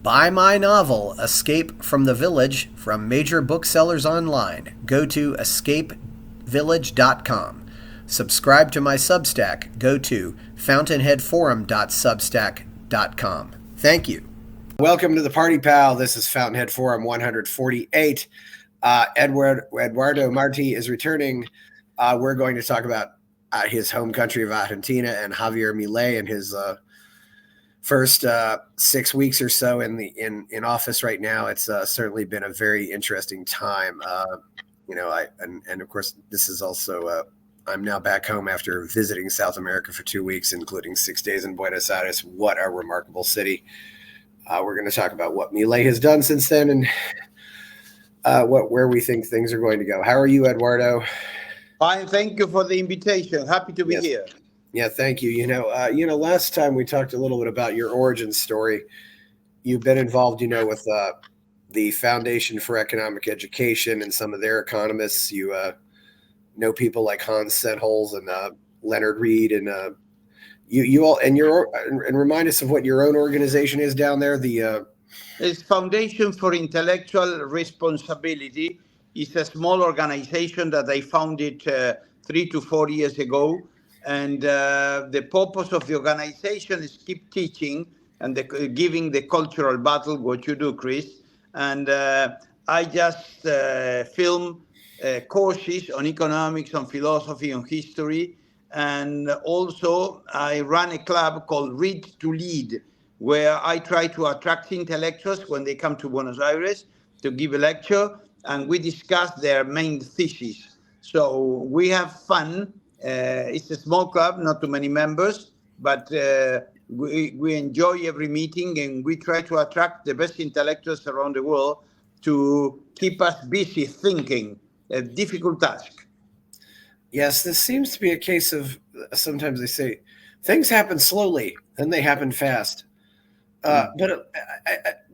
Buy my novel, Escape from the Village, from major booksellers online. Go to escapevillage.com. Subscribe to my Substack. Go to fountainheadforum.substack.com. Thank you. Welcome to the Party Pal. This is Fountainhead Forum 148. Eduardo Marty is returning. We're going to talk about his home country of Argentina and Javier Milei and his first 6 weeks or so in office right now. It's certainly been a very interesting time. And of course, this is also I'm now back home after visiting South America for 2 weeks, including 6 days in Buenos Aires. What a remarkable city. We're going to talk about what Milei has done since then and where we think things are going to go. How are you, Eduardo? Fine, thank you for the invitation. Happy to be here. Yeah, thank you. Last time we talked a little bit about your origin story. You've been involved, with the Foundation for Economic Education and some of their economists. You know people like Hans Sennholz and Leonard Reed, and you all and remind us of what your own organization is down there. It's Foundation for Intellectual Responsibility. It's a small organization that I founded 3 to 4 years ago. And the purpose of the organization is keep teaching and giving the cultural battle, what you do, Chris. And I just film courses on economics, on philosophy, on history. And also I run a club called Read to Lead, where I try to attract intellectuals when they come to Buenos Aires to give a lecture, and we discuss their main thesis. So we have fun. It's a small club, not too many members, but we enjoy every meeting, and we try to attract the best intellectuals around the world to keep us busy thinking, a difficult task. Yes, this seems to be a case of, sometimes they say, things happen slowly, then they happen fast. But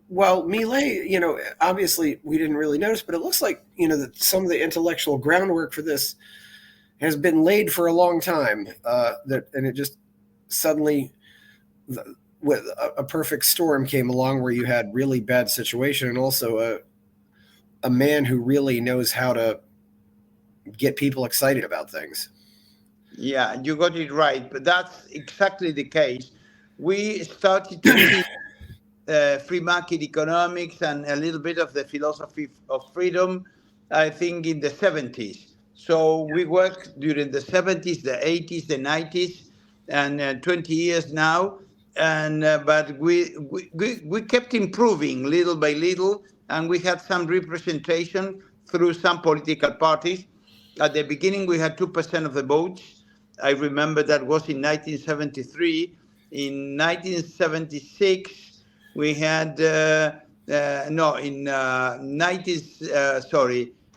Milei, obviously we didn't really notice, but it looks like, that some of the intellectual groundwork for this has been laid for a long time, and it just suddenly, with a perfect storm came along where you had really bad situation and also a man who really knows how to get people excited about things. Yeah, you got it right, but that's exactly the case. We started to see free market economics and a little bit of the philosophy of freedom, I think, in the 70s. So we worked during the 70s, the 80s, the 90s, and 20 years now. And but we kept improving little by little, and we had some representation through some political parties. At the beginning, we had 2% of the votes. I remember that was in 1973. In 1976, we had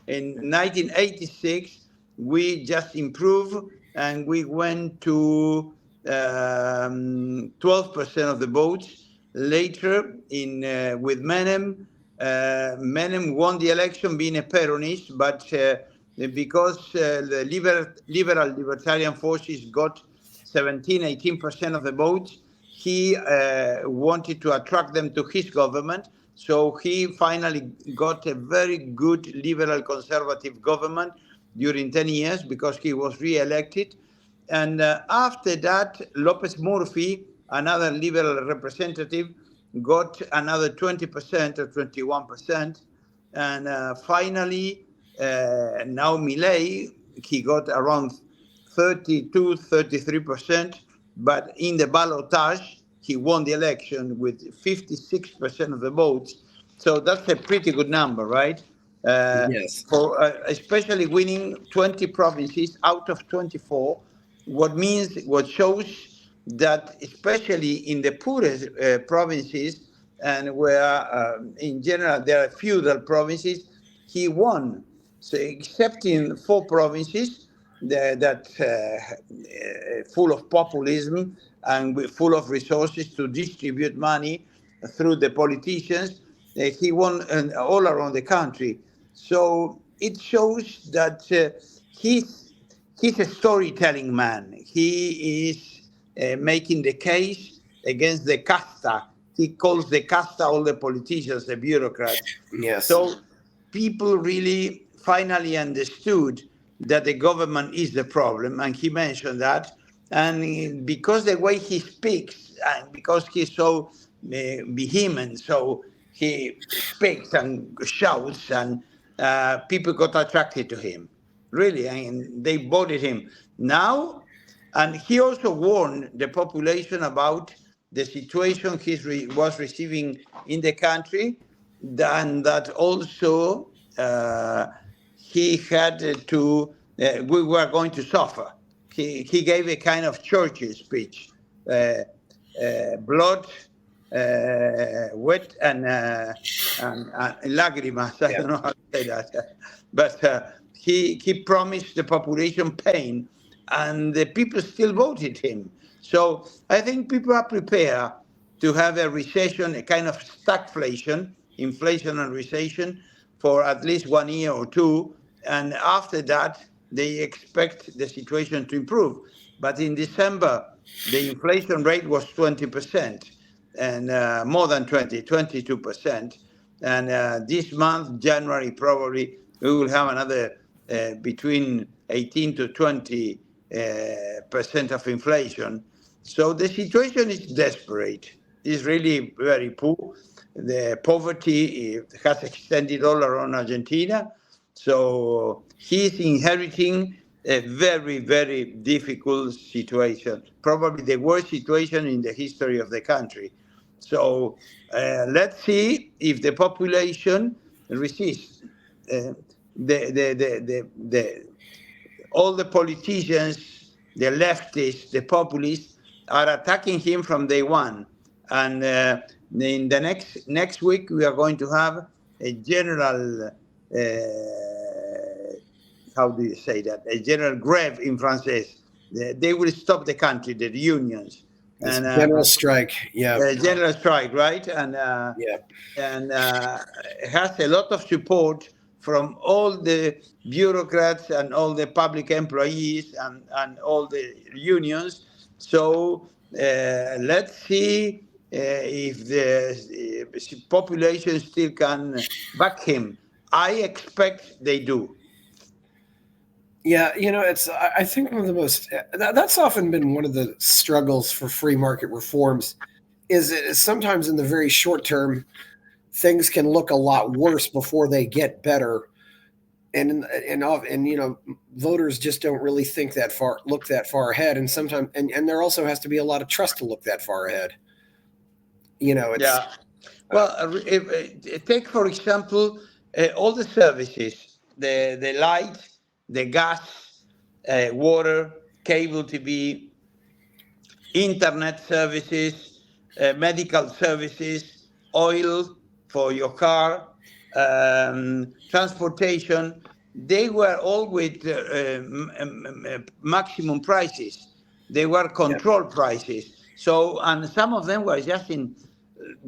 in 1986, we just improved, and we went to 12% of the votes. Later, with Menem, Menem won the election being a Peronist, but because the libertarian forces got 18% of the votes, he wanted to attract them to his government. So he finally got a very good liberal conservative government during 10 years because he was re-elected. And after that, Lopez Murphy, another liberal representative, got another 20% or 21%. And finally, now Milei, he got around 32, 33%. But in the ballotage, he won the election with 56% of the votes. So that's a pretty good number, right? Yes. For especially winning 20 provinces out of 24, what shows that especially in the poorest provinces, and where in general there are feudal provinces, he won. So except in 4 provinces that full of populism and full of resources to distribute money through the politicians, he won all around the country. So it shows that he's a storytelling man. He is making the case against the casta he calls the casta all the politicians, the bureaucrats. Yes. So people really finally understood that the government is the problem, and he mentioned that. And because the way he speaks, and because he's so vehement, so he speaks and shouts, and people got attracted to him. Really, I mean, they voted him. Now, and he also warned the population about the situation he was receiving in the country, and that also he had to, we were going to suffer. He gave a kind of Churchill speech, blood, wet, and lágrimas. I don't know how to say that. But he promised the population pain, and the people still voted him. So I think people are prepared to have a recession, a kind of stagflation, inflation and recession, for at least 1 year or two. And after that, they expect the situation to improve. But in December, the inflation rate was 20%, and more than 22%. And this month, January, probably we will have another between 18 to 20% of inflation. So the situation is desperate. It's really very poor. The poverty has extended all around Argentina. So he's inheriting a very, very difficult situation, probably the worst situation in the history of the country. So let's see if the population resists. All the politicians, the leftists, the populists, are attacking him from day one. And in the next week, we are going to have a general, how do you say that? A general grève in Francais. They will stop the country, the unions. And general strike, general strike, right? And it has a lot of support from all the bureaucrats and all the public employees and all the unions. So let's see if the population still can back him. I expect they do. Yeah, it's, I think one of the most, that's often been one of the struggles for free market reforms, is sometimes in the very short term, things can look a lot worse before they get better. And voters just don't really look that far ahead. And sometimes, and there also has to be a lot of trust to look that far ahead. Well, take, for example, all the services, the light, the gas, water, cable TV, internet services, medical services, oil for your car, transportation. They were all with maximum prices. They were control prices. So, and some of them were just in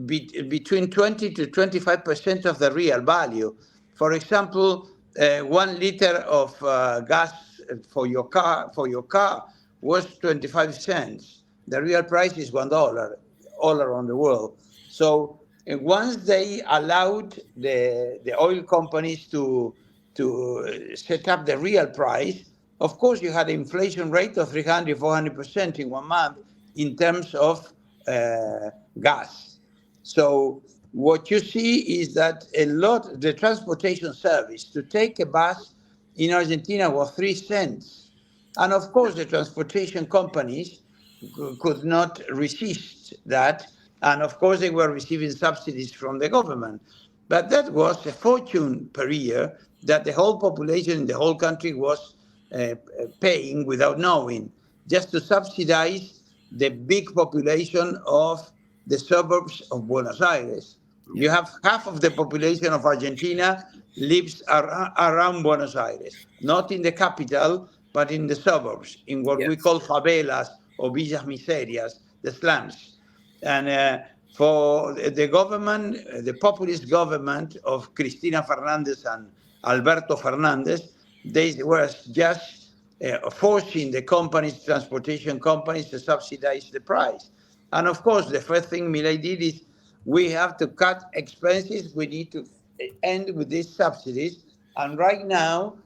between 20 to 25% of the real value. For example, 1 liter of gas for your car was 25 cents. The real price is $1 all around the world. So once they allowed the oil companies to set up the real price, of course you had an inflation rate of 300, 400% in 1 month in terms of gas. So what you see is that the transportation service to take a bus in Argentina was 3 cents. And of course, the transportation companies could not resist that. And of course, they were receiving subsidies from the government. But that was a fortune per year that the whole population in the whole country was paying without knowing, just to subsidize the big population of the suburbs of Buenos Aires. You have half of the population of Argentina lives around Buenos Aires, not in the capital, but in the suburbs, in what we call favelas or villas miserias, the slums. And for the government, the populist government of Cristina Fernandez and Alberto Fernandez, they were just forcing the transportation companies, to subsidize the price. And of course, the first thing Milei did is we have to cut expenses. We need to end with these subsidies. And right now,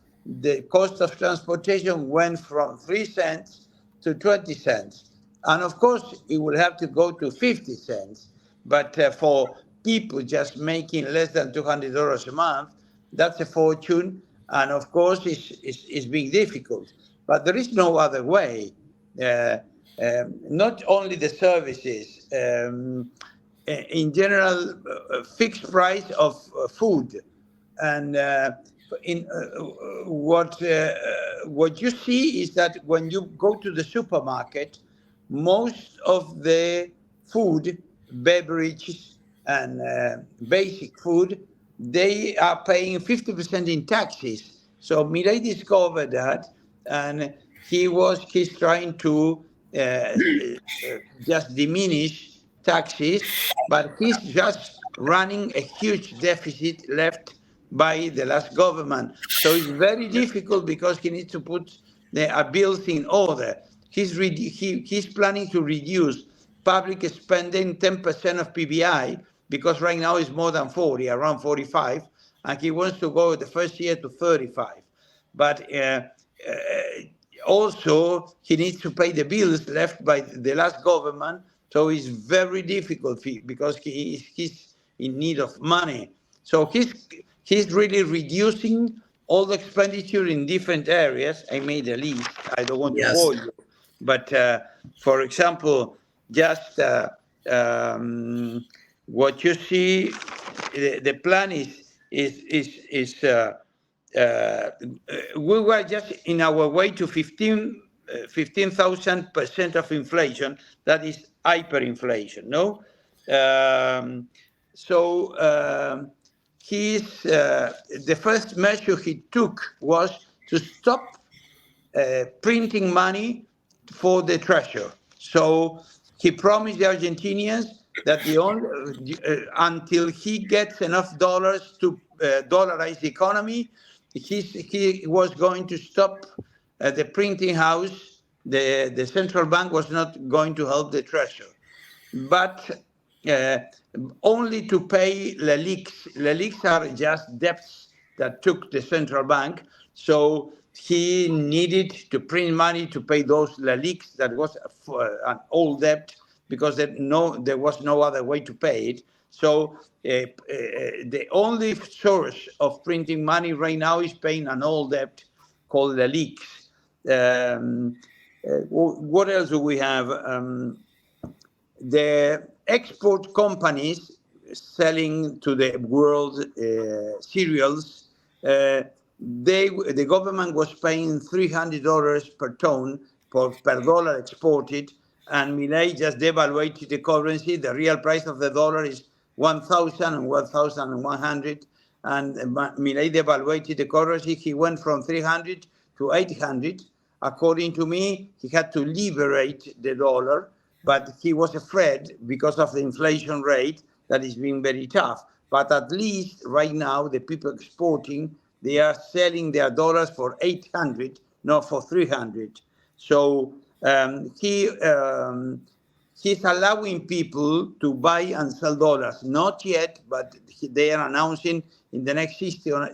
the cost of transportation went from 3 cents to 20 cents. And of course, it will have to go to 50 cents. But for people just making less than $200 a month, that's a fortune. And of course, it's being difficult. But there is no other way. Not only the services, in general, fixed price of food. And what you see is that when you go to the supermarket, most of the food, beverages, and basic food, they are paying 50% in taxes. So Milei discovered that, and he's trying to just diminish taxes, but he's just running a huge deficit left by the last government. So it's very difficult because he needs to put the bills in order. He's planning to reduce public spending 10% of PBI, because right now it's more than 40, around 45, and he wants to go the first year to 35. But also, he needs to pay the bills left by the last government. So it's very difficult because he's in need of money. So he's really reducing all the expenditure in different areas. I made a list. I don't want to bore you. But for example, just what you see, the plan is we were just in our way to 15,000% of inflation. That is hyperinflation, no? The first measure he took was to stop printing money for the treasury. So he promised the Argentinians that until he gets enough dollars to dollarize the economy, he was going to stop the printing house. The central bank was not going to help the treasury, but only to pay LELIQs. LELIQs are just debts that took the central bank. So he needed to print money to pay those LELIQs. That was an old debt, because there was no other way to pay it. So the only source of printing money right now is paying an old debt called LELIQs. What else do we have? The export companies selling to the world cereals, the government was paying $300 per ton per dollar exported, and Milei just devaluated the currency. The real price of the dollar is 1,000 and 1,100, and Milei devaluated the currency. He went from 300 to 800. According to me, he had to liberate the dollar, but he was afraid because of the inflation rate that is being very tough. But at least right now, the people exporting, they are selling their dollars for 800, not for 300. So he's allowing people to buy and sell dollars. Not yet, but they are announcing in the next 60 or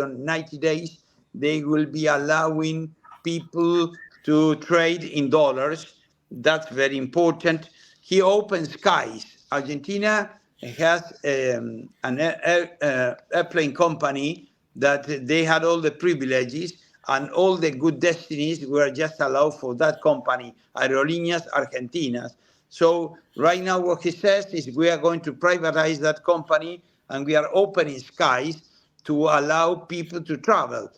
90 days, they will be allowing people to trade in dollars. That's very important. He opens skies. Argentina has an airplane company that they had all the privileges, and all the good destinies were just allowed for that company, Aerolíneas Argentinas. So right now what he says is we are going to privatize that company, and we are opening skies to allow people to travel.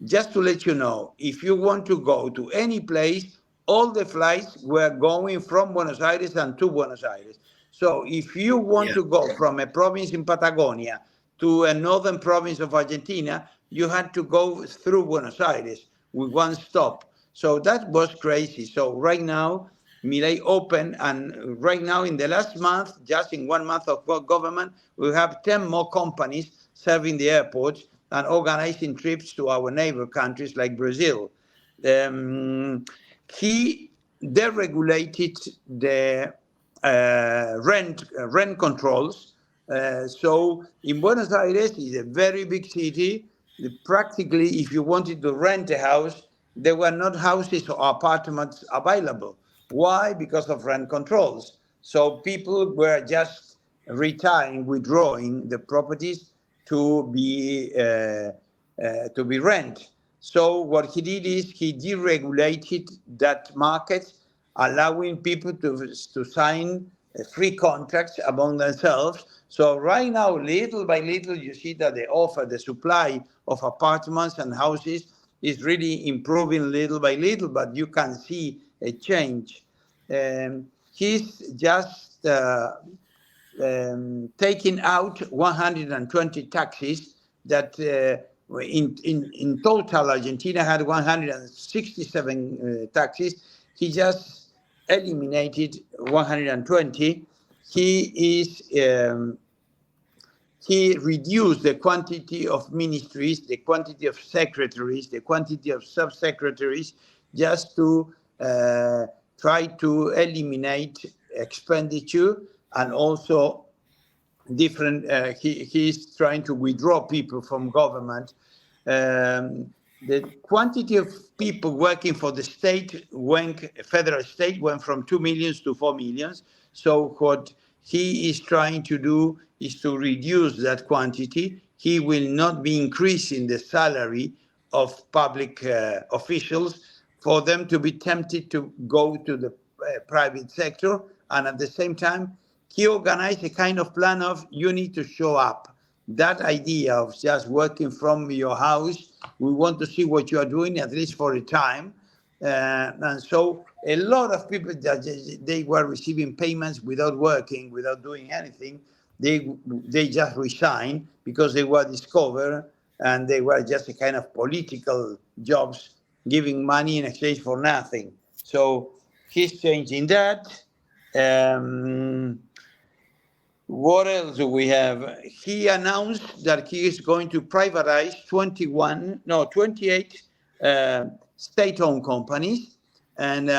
Just to let you know, if you want to go to any place, all the flights were going from Buenos Aires and to Buenos Aires. So if you want to go from a province in Patagonia to a northern province of Argentina, you had to go through Buenos Aires with one stop. So that was crazy. So right now, Milei opened, and right now in the last month, just in 1 month of government, we have 10 more companies serving the airports and organizing trips to our neighbor countries like Brazil. He deregulated the rent controls. So in Buenos Aires, it's a very big city. Practically, if you wanted to rent a house, there were not houses or apartments available. Why? Because of rent controls. So people were just withdrawing the properties to be rent. So what he did is he deregulated that market, allowing people to sign free contracts among themselves. So right now, little by little, you see that the supply of apartments and houses is really improving little by little, but you can see a change. He's just taking out 120 taxes that in total Argentina had 167 taxes. He just eliminated 120. He reduced the quantity of ministries, the quantity of secretaries, the quantity of subsecretaries, just to try to eliminate expenditure, and also he's trying to withdraw people from government. The quantity of people working for the federal state went from 2 million to 4 million. So what he is trying to do is to reduce that quantity. He will not be increasing the salary of public officials for them to be tempted to go to the private sector. And at the same time, he organized a kind of plan of you need to show up. That idea of just working from your house, we want to see what you are doing, at least for a time. And so a lot of people, they were receiving payments without working, without doing anything. They just resigned because they were discovered, and they were just a kind of political jobs, giving money in exchange for nothing. So he's changing that. What else do we have? He announced that he is going to privatize 28 state-owned companies, and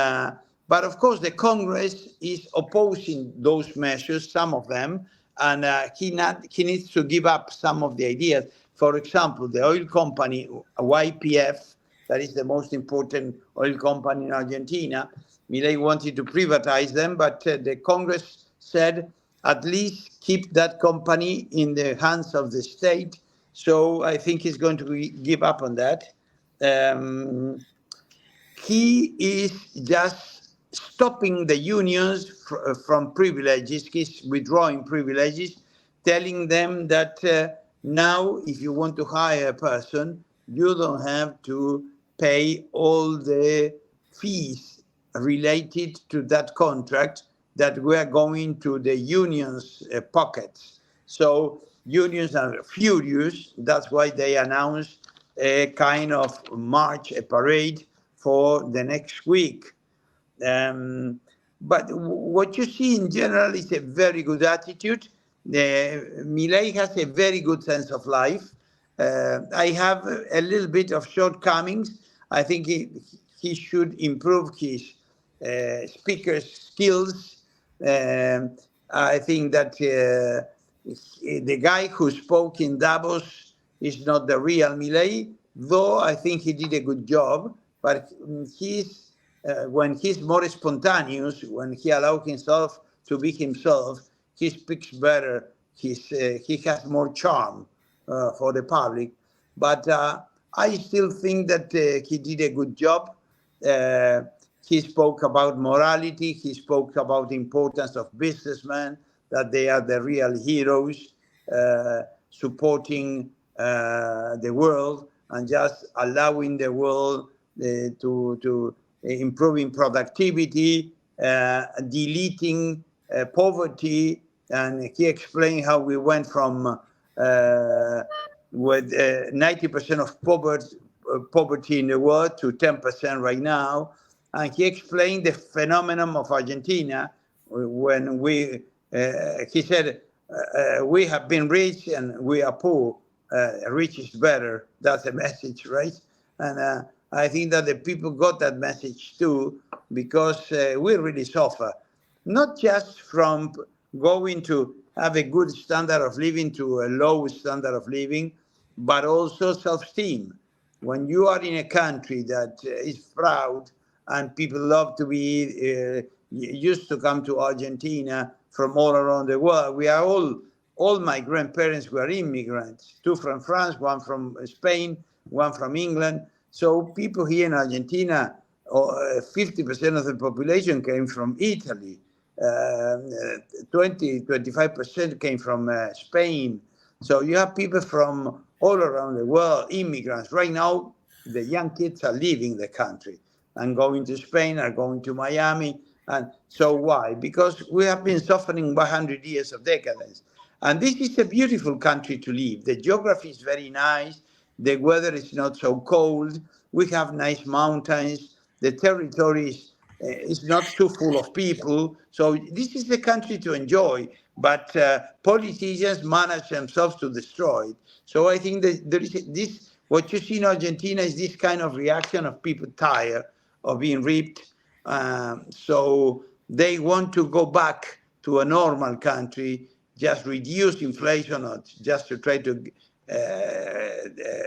but of course the Congress is opposing those measures, some of them, and he needs to give up some of the ideas. For example, the oil company YPF, that is the most important oil company in Argentina. Milei wanted to privatize them, but the Congress said, at least keep that company in the hands of the state. So I think he's going to give up on that. He is just stopping the unions from privileges. He's withdrawing privileges, telling them that now if you want to hire a person, you don't have to pay all the fees related to that contract that were going to the unions' pockets. So unions are furious. That's why they announced a kind of march, a parade for the next week. But what you see in general is a very good attitude. Milei has a very good sense of life. I have a little bit of shortcomings. I think he should improve his speaker's skills. I think that the guy who spoke in Davos is not the real Milei, though I think he did a good job. But when he's more spontaneous, when he allows himself to be himself, he speaks better. He has more charm for the public. But I still think that he did a good job. He spoke about morality. He spoke about the importance of businessmen, that they are the real heroes, supporting the world and just allowing the world to improving productivity, deleting poverty. And he explained how we went from with 90% of poverty in the world to 10% right now. And he explained the phenomenon of Argentina when he said, we have been rich and we are poor. Rich is better. That's the message, right? And I think that the people got that message too, because we really suffer. not just from going to have a good standard of living to a low standard of living, but also self-esteem. When you are in a country that is proud and people love to be used to come to Argentina from all around the world. We are all my grandparents were immigrants, two from France, one from Spain, one from England. So people here in Argentina, 50% of the population came from Italy. 25% came from Spain. So you have people from all around the world, immigrants. Right now, the young kids are leaving the country and going to Spain or going to Miami. And so why? Because we have been suffering 100 years of decadence. And this is a beautiful country to live. The geography is very nice. The weather is not so cold. We have nice mountains. The territory is not too full of people. So this is the country to enjoy. But politicians manage themselves to destroy it. So I think that there is this. What you see in Argentina is this kind of reaction of people tired of being ripped. So they want to go back to a normal country, just reduce inflation, or just to try to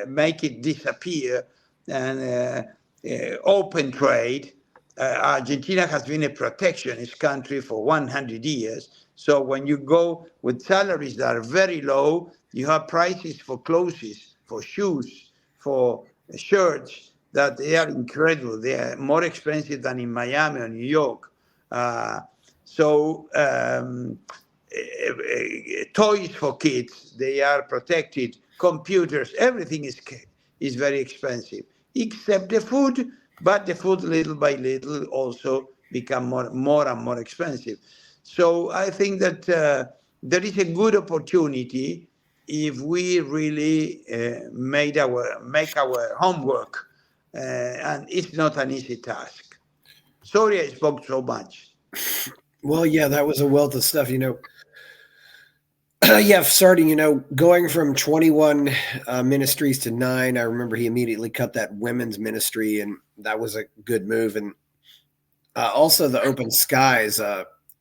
make it disappear, and open trade. Argentina has been a protectionist country for 100 years. So when you go with salaries that are very low, you have prices for clothes, for shoes, for shirts that they are incredible. They are more expensive than in Miami or New York. Toys for kids, they are protected. Computers, everything is very expensive, except the food. But the food, little by little, also become more and more expensive. So I think that there is a good opportunity if we really make our homework, and it's not an easy task. Sorry I spoke so much. Well, yeah, that was a wealth of stuff. Yeah, starting, going from 21 ministries to 9. I remember he immediately cut that women's ministry, and that was a good move. And also the open skies.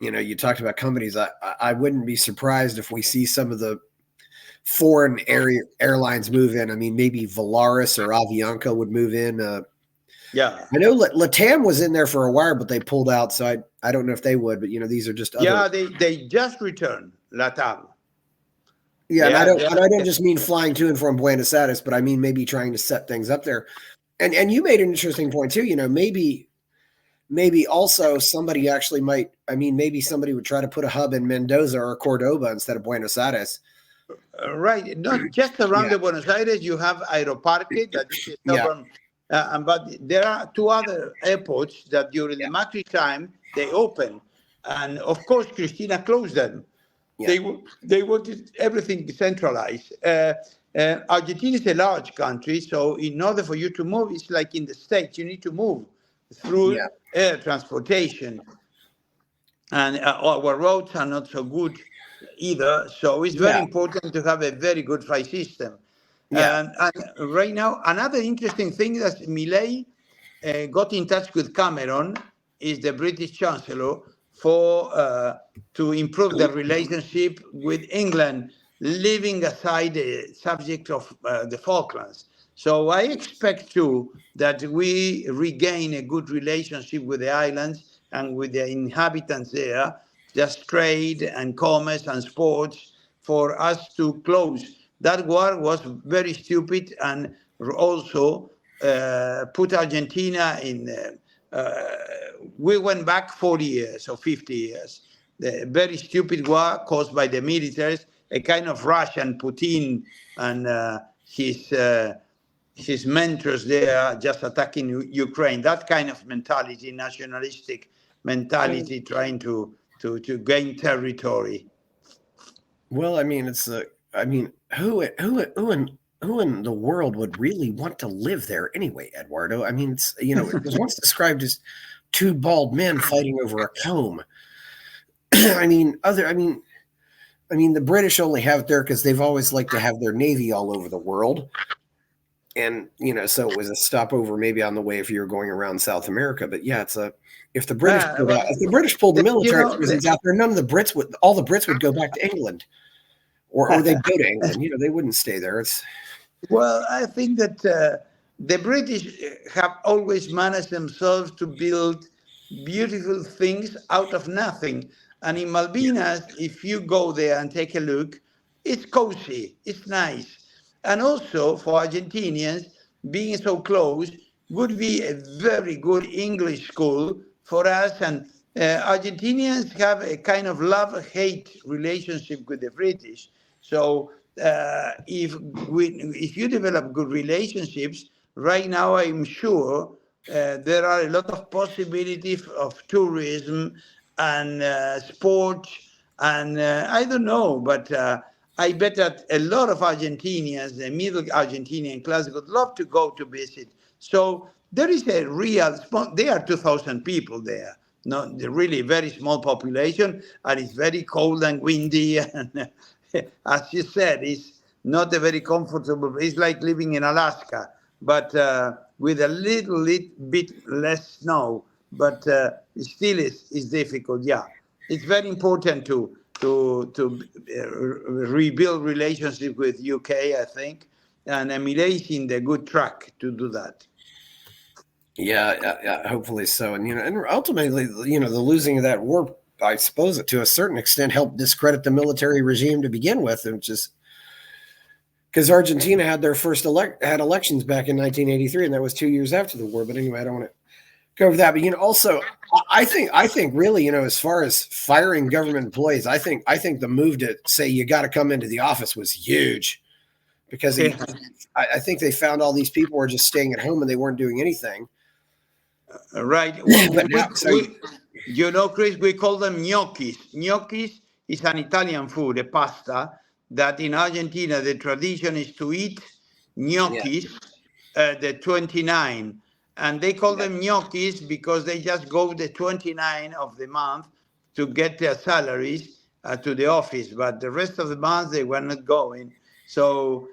You talked about companies. I wouldn't be surprised if we see some of the foreign airlines move in. I mean, maybe Volaris or Avianca would move in. Yeah. I know Latam was in there for a while, but they pulled out. So I don't know if they would. But these are just other. Yeah, they just returned Latam. Yeah, and I don't just mean flying to and from Buenos Aires, but I mean maybe trying to set things up there. And you made an interesting point too. Maybe also somebody actually might. I mean, maybe somebody would try to put a hub in Mendoza or Cordoba instead of Buenos Aires. Right, not just around the Buenos Aires. You have Aeroparque, that is a stubborn, but there are two other airports that during the Macri time they opened, and of course Cristina closed them. Yeah. They wanted everything centralized. Argentina is a large country, so in order for you to move, it's like in the States, you need to move through air transportation. And our roads are not so good either, so it's very important to have a very good flight system. And right now, another interesting thing that Milei got in touch with Cameron, is the British Chancellor, to improve the relationship with England, leaving aside the subject of the Falklands. So I expect too that we regain a good relationship with the islands and with the inhabitants there, just trade and commerce and sports, for us to close. That war was very stupid, and also put Argentina in. We went back 40 years or 50 years. The very stupid war caused by the militaries, a kind of Russian Putin and his mentors there just attacking Ukraine. That kind of mentality, nationalistic mentality, trying to gain territory. Well, I mean, who in the world would really want to live there anyway, Eduardo? I mean, it was once described as two bald men fighting over a comb. I mean, the British only have it there because they've always liked to have their navy all over the world. And, so it was a stopover maybe on the way if you were going around South America. But yeah, if the British pulled the military presence out there, all the Brits would go back to England, or they'd go to England. They wouldn't stay there. Well, I think that the British have always managed themselves to build beautiful things out of nothing. And in Malvinas, if you go there and take a look, it's cozy, it's nice. And also for Argentinians, being so close would be a very good English school for us. And Argentinians have a kind of love-hate relationship with the British. So if you develop good relationships, right now I'm sure there are a lot of possibilities of tourism and sports, and I don't know, but I bet that a lot of Argentinians, the middle Argentinian class, would love to go to visit. So there is a real, there are 2,000 people there. No, the really very small population, and it's very cold and windy, and as you said, it's not a very comfortable. It's like living in Alaska, but with a little bit less snow. But it still is difficult. Yeah, it's very important to rebuild relationship with UK, I think, and Milei is in the good track to do that. Yeah, hopefully so. And ultimately, the losing of that war, I suppose, to a certain extent, helped discredit the military regime to begin with, and just because Argentina had their first had elections back in 1983, and that was 2 years after the war. But anyway, I don't want to go over that. But also, I think really, as far as firing government employees, I think the move to say you got to come into the office was huge, because I think they found all these people were just staying at home and they weren't doing anything. Right. Chris, we call them gnocchis. Gnocchis is an Italian food, a pasta, that in Argentina the tradition is to eat gnocchis the 29. And they call them gnocchis because they just go the 29 of the month to get their salaries to the office. But the rest of the month they were not going. So,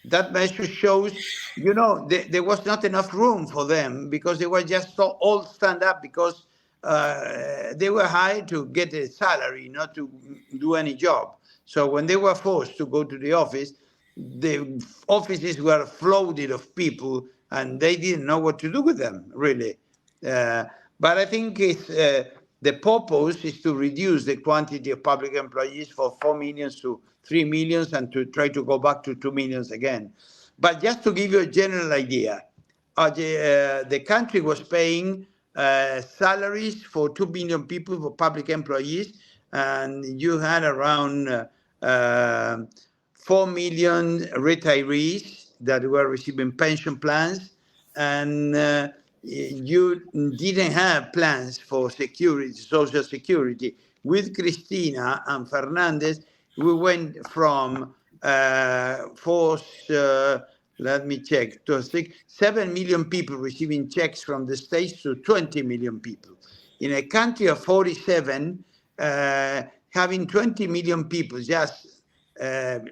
that measure shows, there was not enough room for them because they were just all stand up because they were hired to get a salary, not to do any job. So when they were forced to go to the office, the offices were flooded of people and they didn't know what to do with them, really. But I think the purpose is to reduce the quantity of public employees from 4 million to 3 million and to try to go back to 2 million again. But just to give you a general idea, the country was paying salaries for 2 million people, for public employees, and you had around 4 million retirees that were receiving pension plans, and you didn't have plans for security, social security. With Cristina and Fernandez, we went from let me check, to 7 million people receiving checks from the states to 20 million people. In a country of 47, having 20 million people just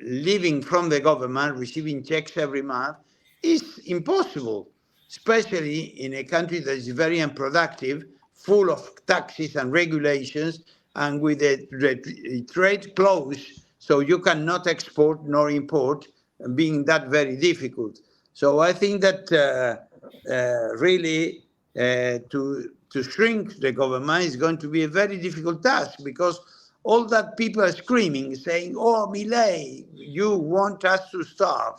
living from the government, receiving checks every month, is impossible, especially in a country that is very unproductive, full of taxes and regulations, and with the trade closed, so you cannot export nor import, being that very difficult. So I think that really to shrink the government is going to be a very difficult task, because all that people are screaming, saying, "Oh, Milei, you want us to starve,"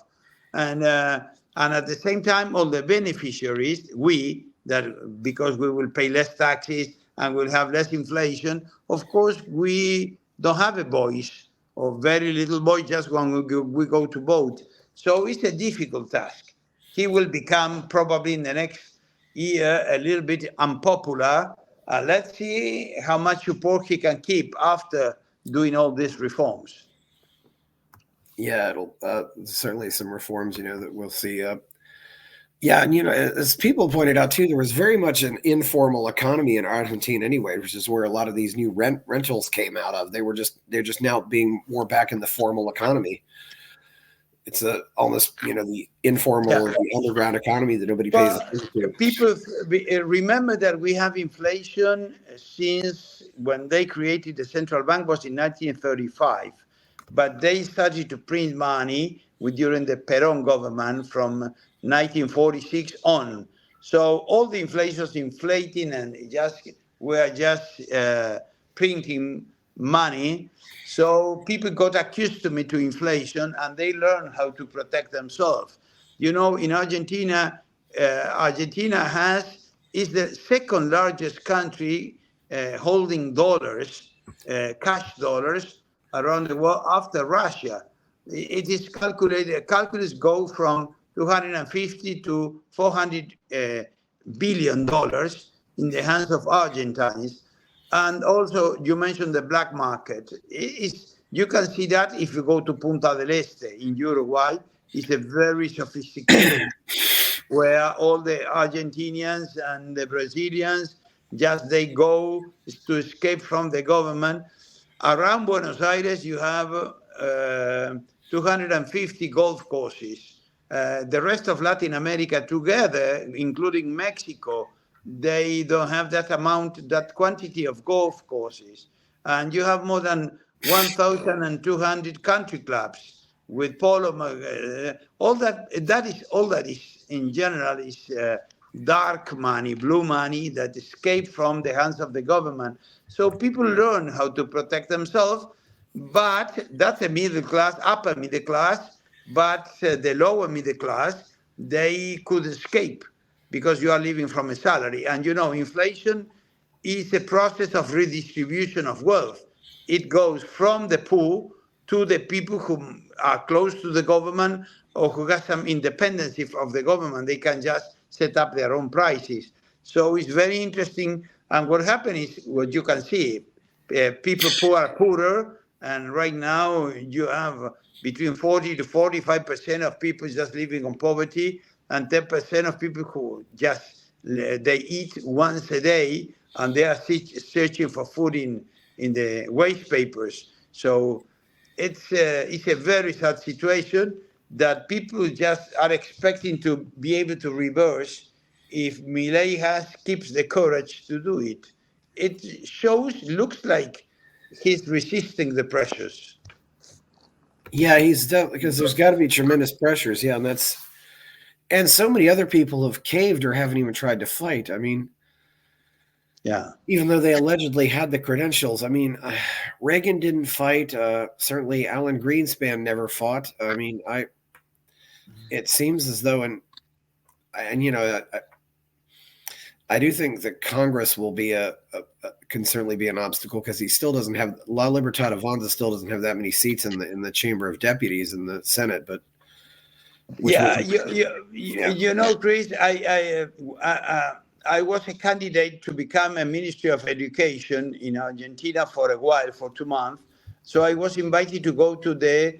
and at the same time, all the beneficiaries, because we will pay less taxes and we'll have less inflation. Of course, we don't have a voice, or very little voice, just when we go to vote. So it's a difficult task. He will become probably in the next year a little bit unpopular. Let's see how much support he can keep after doing all these reforms. Yeah, it'll certainly some reforms, that we'll see. Yeah, and as people pointed out too, there was very much an informal economy in Argentina anyway, which is where a lot of these new rentals came out of. They're just now being more back in the formal economy. it's almost the informal or the underground economy that nobody pays attention to. People remember that we have inflation since when they created the central bank was in 1935, but they started to print money during the Perón government from 1946 on. So all the inflation is inflating, and we're just printing money. So people got accustomed to inflation, and they learn how to protect themselves. In Argentina, Argentina is the second largest country holding dollars, cash dollars around the world after Russia. It is calculated. Calculus go from 250 to 400 billion dollars in the hands of Argentines. And also, you mentioned the black market. You can see that if you go to Punta del Este in Uruguay. It's a very sophisticated where all the Argentinians and the Brazilians they go to escape from the government. Around Buenos Aires, you have 250 golf courses. The rest of Latin America together, including Mexico, they don't have that quantity of golf courses. And you have more than 1,200 country clubs with polo. All that is in general is dark money, blue money that escaped from the hands of the government. So people learn how to protect themselves, but that's a middle class, upper middle class. But the lower middle class, they could escape because you are living from a salary. And inflation is a process of redistribution of wealth. It goes from the poor to the people who are close to the government or who got some independence of the government. They can just set up their own prices. So it's very interesting. And what happens is what you can see. People who are poorer, and right now you have between 40 to 45% of people just living on poverty, and 10% of people who they eat once a day, and they are searching for food in the waste papers. So it's a very sad situation that people just are expecting to be able to reverse if Milei keeps the courage to do it. It looks like he's resisting the pressures. Yeah, he's done, because there's got to be tremendous pressures. Yeah, and so many other people have caved or haven't even tried to fight. I mean, yeah, even though they allegedly had the credentials. I mean, Reagan didn't fight. Certainly, Alan Greenspan never fought. I mean, it seems as though, I do think that Congress will be can certainly be an obstacle, because he still doesn't have La Libertad Avanza still doesn't have that many seats in the Chamber of Deputies in the Senate. But Chris, I was a candidate to become a Ministry of Education in Argentina for a while, for 2 months. So I was invited to go to the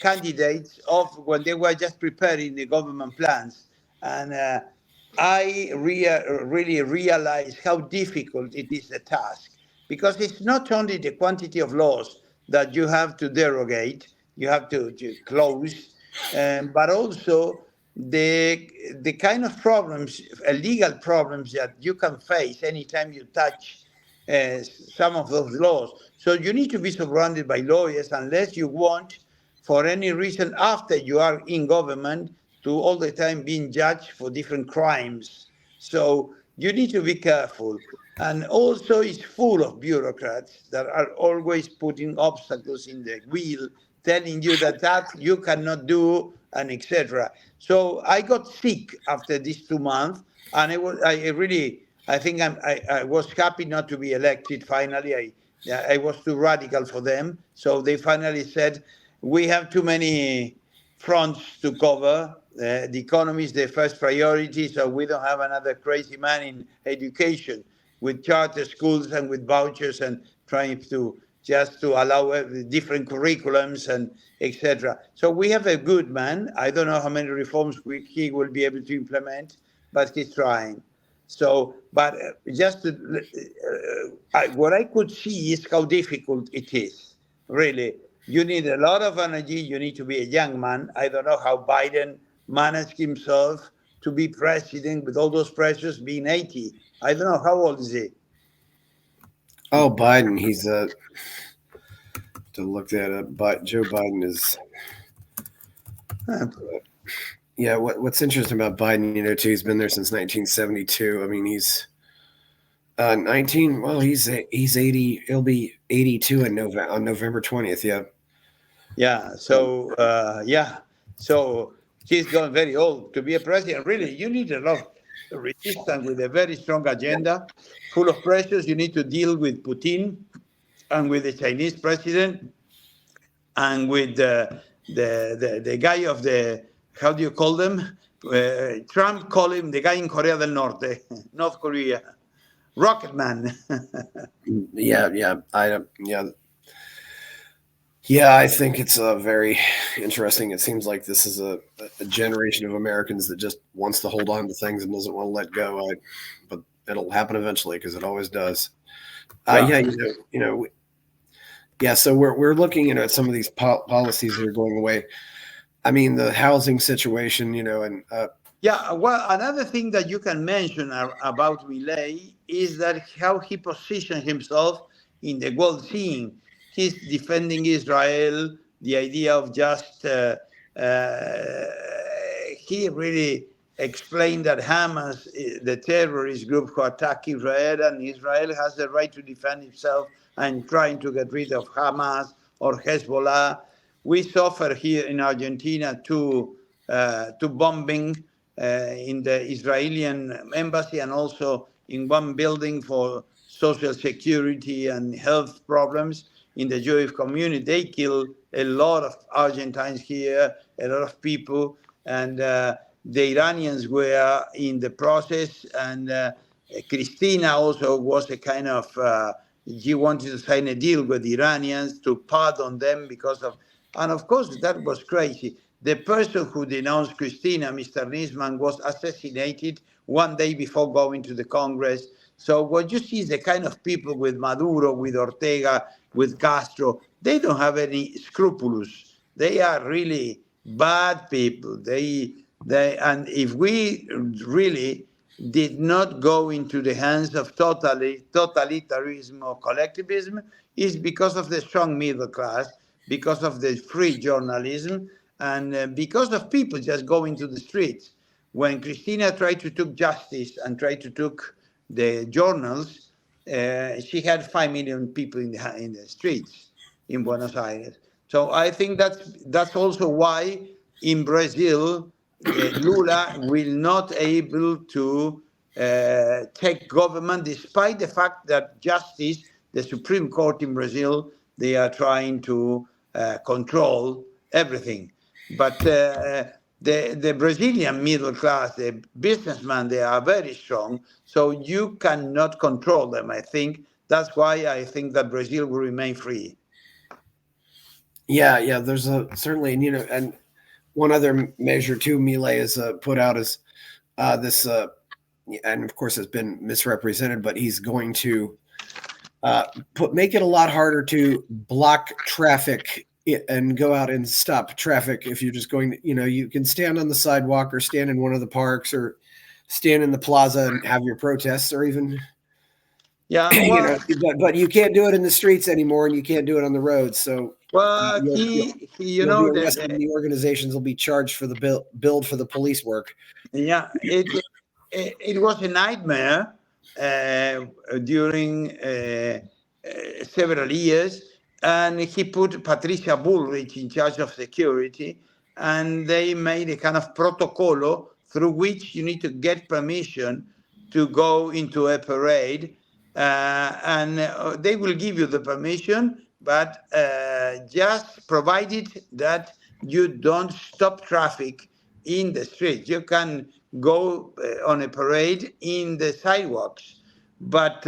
candidates of when they were just preparing the government plans, and I really realized how difficult it is a task, because it's not only the quantity of laws that you have to derogate, you have to close, but also the kind of problems, legal problems that you can face anytime you touch some of those laws. So you need to be surrounded by lawyers, unless you want, for any reason, after you are in government, to all the time being judged for different crimes. So you need to be careful. And also it's full of bureaucrats that are always putting obstacles in the wheel, telling you that you cannot do, and etc. So I got sick after these 2 months, and I was happy not to be elected finally. I was too radical for them. So they finally said, we have too many fronts to cover. The economy is the first priority, so we don't have another crazy man in education with charter schools and with vouchers and trying to allow different curriculums and etc. So we have a good man. I don't know how many reforms he will be able to implement, but he's trying. So, but what I could see is how difficult it is. Really, you need a lot of energy. You need to be a young man. I don't know how Biden managed himself to be president with all those pressures, being 80. I don't know how old is he. Oh, Biden, he's to look that up. But Joe Biden is. Yeah, what's interesting about Biden, too, he's been there since 1972. I mean, he's 19. Well, he's 80. He'll be 82 on November 20th. Yeah. Yeah. So So he's gone very old to be a president. Really, you need a lot of resistance with a very strong agenda, full of pressures. You need to deal with Putin and with the Chinese president and with the guy of the, how do you call them? Trump called him the guy in Korea del Norte, North Korea, Rocket Man. Yeah. I think it's very interesting. It seems like this is a generation of Americans that just wants to hold on to things and doesn't want to let go. But it'll happen eventually because it always does. So we're looking at some of these policies that are going away. I mean, the housing situation, and well, another thing that you can mention about Milei is that how he positioned himself in the world scene. He's defending Israel, the idea of just, he really explained that Hamas, the terrorist group who attack Israel, and Israel has the right to defend itself, and trying to get rid of Hamas or Hezbollah. We suffer here in Argentina to bombing in the Israeli embassy, and also in one building for social security and health problems in the Jewish community. They kill a lot of Argentines here, a lot of people, and the Iranians were in the process, and Cristina also was a kind of, she wanted to sign a deal with the Iranians to pardon them because of, and of course that was crazy. The person who denounced Cristina, Mr. Nisman, was assassinated one day before going to the Congress. So what you see is the kind of people with Maduro, with Ortega, with Castro, they don't have any scruples. They are really bad people. And if we really did not go into the hands of totalitarianism or collectivism, is because of the strong middle class, because of the free journalism, and because of people just going to the streets. When Cristina tried to take justice and tried to take the journals, she had 5 million people in the streets in Buenos Aires. So I think that's also why in Brazil, Lula will not able to take government, despite the fact that justice, the Supreme Court in Brazil, they are trying to control everything. But the Brazilian middle class, the businessmen, they are very strong. So you cannot control them, I think. That's why I think that Brazil will remain free. Yeah. There's certainly, and one other measure too, Milei has put out is this, and of course it's been misrepresented, but he's going to make it a lot harder to block traffic and go out and stop traffic. If you're just going to, you can stand on the sidewalk or stand in one of the parks or stand in the plaza and have your protests, or even, but you can't do it in the streets anymore, and you can't do it on the roads. So, the organizations will be charged for the billed for the police work. Yeah, it was a nightmare during several years. And he put Patricia Bullrich in charge of security, and they made a kind of protocolo through which you need to get permission to go into a parade, and they will give you the permission, but just provided that you don't stop traffic in the street. You can go on a parade in the sidewalks, but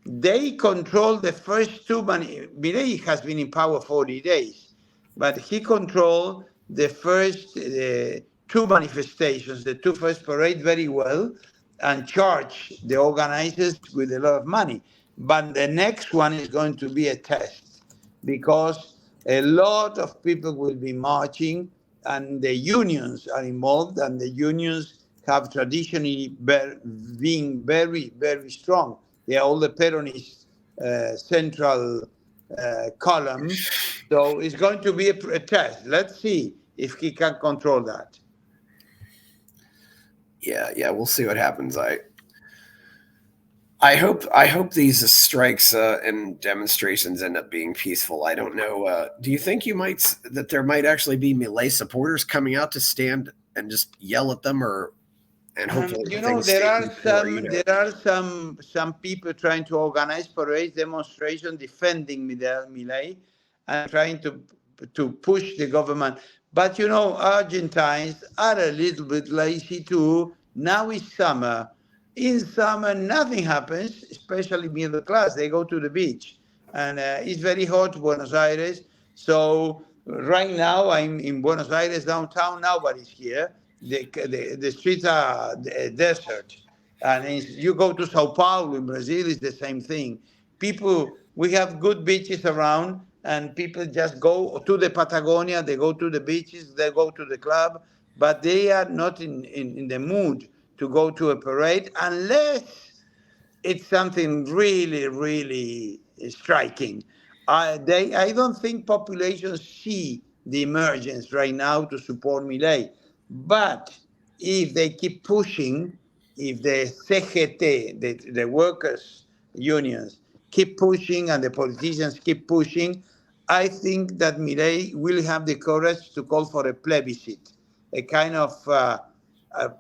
they control the first two. Milei has been in power 40 days, but he controlled the first two manifestations, the two first parades very well. and charge the organizers with a lot of money. But the next one is going to be a test because a lot of people will be marching and the unions are involved, and the unions have traditionally been very, very strong. They are all the Peronist central column. So it's going to be a test. Let's see if he can control that. Yeah, we'll see what happens. I hope these strikes and demonstrations end up being peaceful. I don't know. Do you think that there might actually be Milei supporters coming out to stand and just yell at them, and hopefully things There stay are peaceful? some people trying to organize parades, demonstration defending Milei and trying to push the government. But Argentines are a little bit lazy too. Now it's summer. In summer, nothing happens, especially middle class. They go to the beach, and it's very hot, Buenos Aires. So right now, I'm in Buenos Aires downtown. Nobody's here. The streets are desert. And you go to Sao Paulo in Brazil, it's the same thing. We have good beaches around, and people just go to the Patagonia, they go to the beaches, they go to the club, but they are not in the mood to go to a parade unless it's something really, really striking. I don't think populations see the emergence right now to support Milei. But if they keep pushing, if the CGT, the workers' unions, keep pushing and the politicians keep pushing, I think that Milei will have the courage to call for a plebiscite, a kind of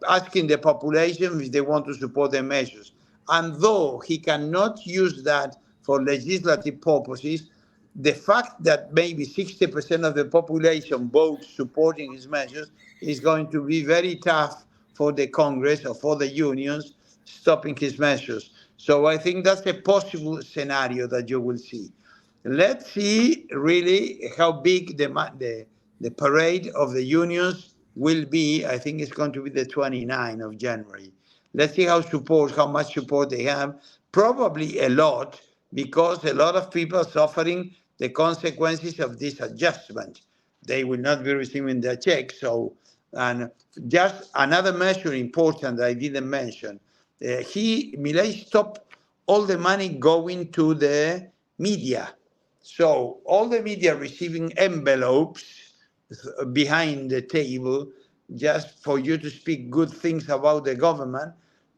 asking the population if they want to support the measures. And though he cannot use that for legislative purposes, the fact that maybe 60% of the population votes supporting his measures is going to be very tough for the Congress or for the unions stopping his measures. So I think that's a possible scenario that you will see. Let's see really how big the parade of the unions will be. I think it's going to be the 29th of January. Let's see how much support they have. Probably a lot, because a lot of people are suffering the consequences of this adjustment. They will not be receiving their checks. So, and just another measure important that I didn't mention. Milei stopped all the money going to the media. So all the media receiving envelopes behind the table just for you to speak good things about the government,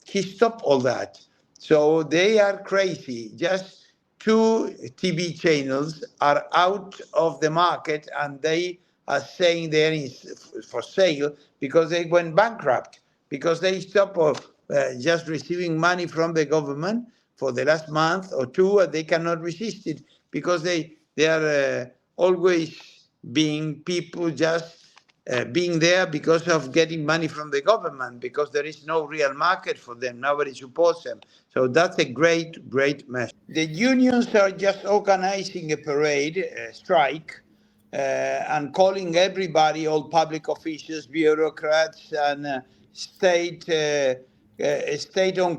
he stopped all that. So they are crazy. Just two TV channels are out of the market, and they are saying they're for sale because they went bankrupt, because they stopped just receiving money from the government for the last month or two, and they cannot resist it because they are always being people just being there because of getting money from the government, because there is no real market for them. Nobody supports them. So that's a great, great message. The unions are just organizing a parade, a strike, and calling everybody, all public officials, bureaucrats, and state-owned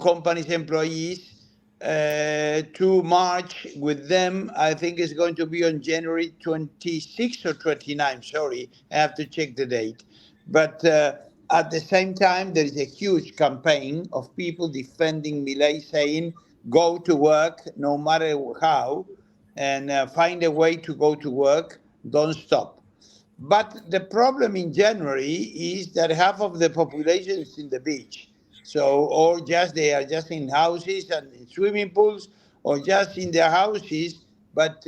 companies, employees, to march with them. I think it's going to be on January 26th or 29th. Sorry, I have to check the date. But at the same time, there is a huge campaign of people defending Milei, saying, go to work no matter how, and find a way to go to work, don't stop. But the problem in January is that half of the population is in the beach. So, or just they are just in houses and in swimming pools, or just in their houses, but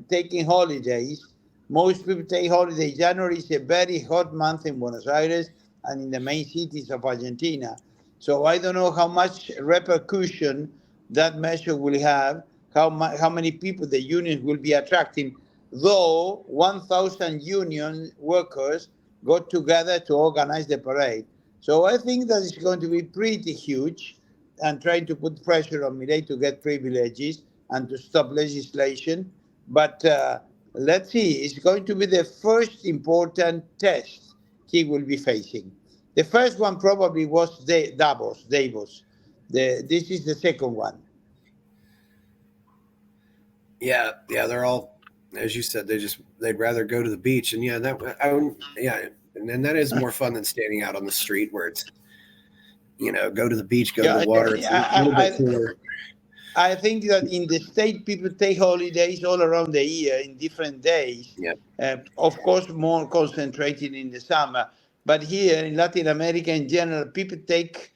taking holidays. Most people take holidays. January is a very hot month in Buenos Aires and in the main cities of Argentina. So I don't know how much repercussion that measure will have, how many people the unions will be attracting, though 1,000 union workers got together to organize the parade. So I think that it's going to be pretty huge, and trying to put pressure on Milei to get privileges and to stop legislation. But let's see, it's going to be the first important test he will be facing. The first one probably was Davos. This is the second one. Yeah, they're all, as you said, they'd rather go to the beach, and and then that is more fun than standing out on the street where it's, go to the beach, go to the water. It's a little bit cooler. I think that in the state, people take holidays all around the year in different days. Yeah. Of course, more concentrated in the summer. But here in Latin America in general, people take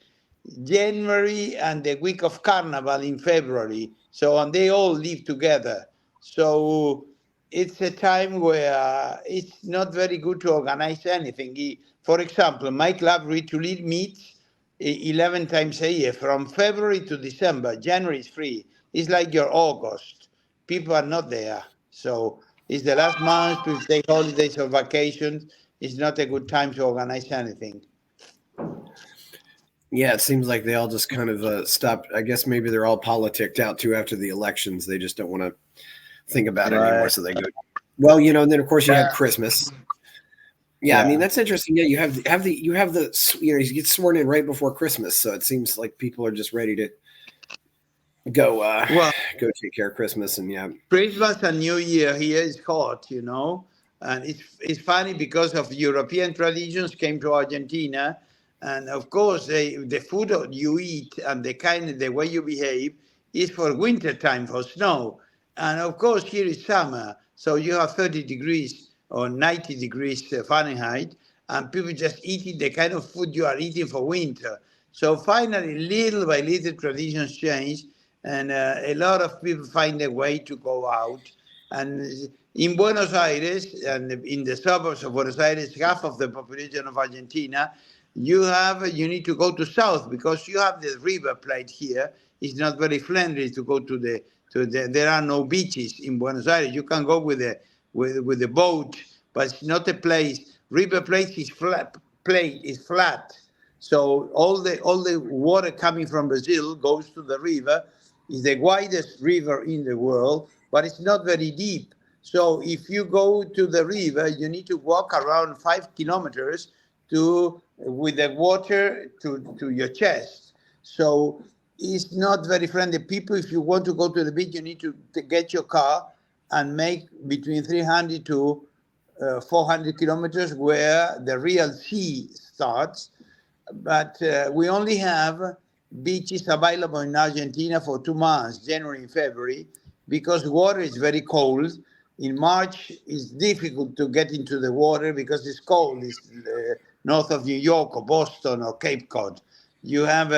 January and the week of Carnival in February. So, and they all live together. So it's a time where it's not very good to organize anything. For example, my club Ritually meets 11 times a year from February to December. January is free. It's like your August. People are not there. So it's the last month, people take holidays or vacations. It's not a good time to organize anything. Yeah, it seems like they all just kind of stopped. I guess maybe they're all politicked out too after the elections. They just don't want to think about it anymore, so they go. Well, and then of course you had Christmas. Yeah, I mean that's interesting. Yeah, you have the you get sworn in right before Christmas, so it seems like people are just ready to go go take care of Christmas, and Christmas and New Year here is hot, and it's funny because of European traditions came to Argentina, and of course the food you eat and the way you behave is for winter time, for snow, and of course here is summer, so you have 30 degrees or 90 degrees Fahrenheit, and people just eating the kind of food you are eating for winter. So finally, little by little, traditions change, and a lot of people find a way to go out. And in Buenos Aires, and in the suburbs of Buenos Aires, half of the population of Argentina, you need to go to south because you have the River Plate here. It's not very friendly to go to the. There are no beaches in Buenos Aires. You can go with the boat, but it's not a place. River Plate is flat. So all the water coming from Brazil goes to the river. It's the widest river in the world, but it's not very deep. So if you go to the river, you need to walk around 5 kilometers with the water to your chest. So it's not very friendly. People, if you want to go to the beach, you need to get your car and make between 300 to 400 kilometers where the real sea starts. But we only have beaches available in Argentina for 2 months, January and February, because water is very cold. In March, it's difficult to get into the water because it's cold. It's north of New York or Boston or Cape Cod. You have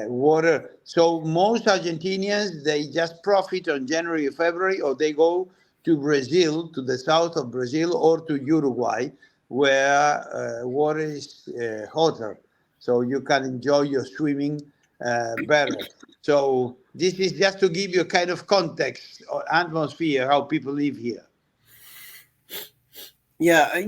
water. So most Argentinians, they just profit on January or February, or they go to Brazil, to the south of Brazil, or to Uruguay, where water is hotter. So you can enjoy your swimming better. So this is just to give you a kind of context or atmosphere, how people live here. Yeah,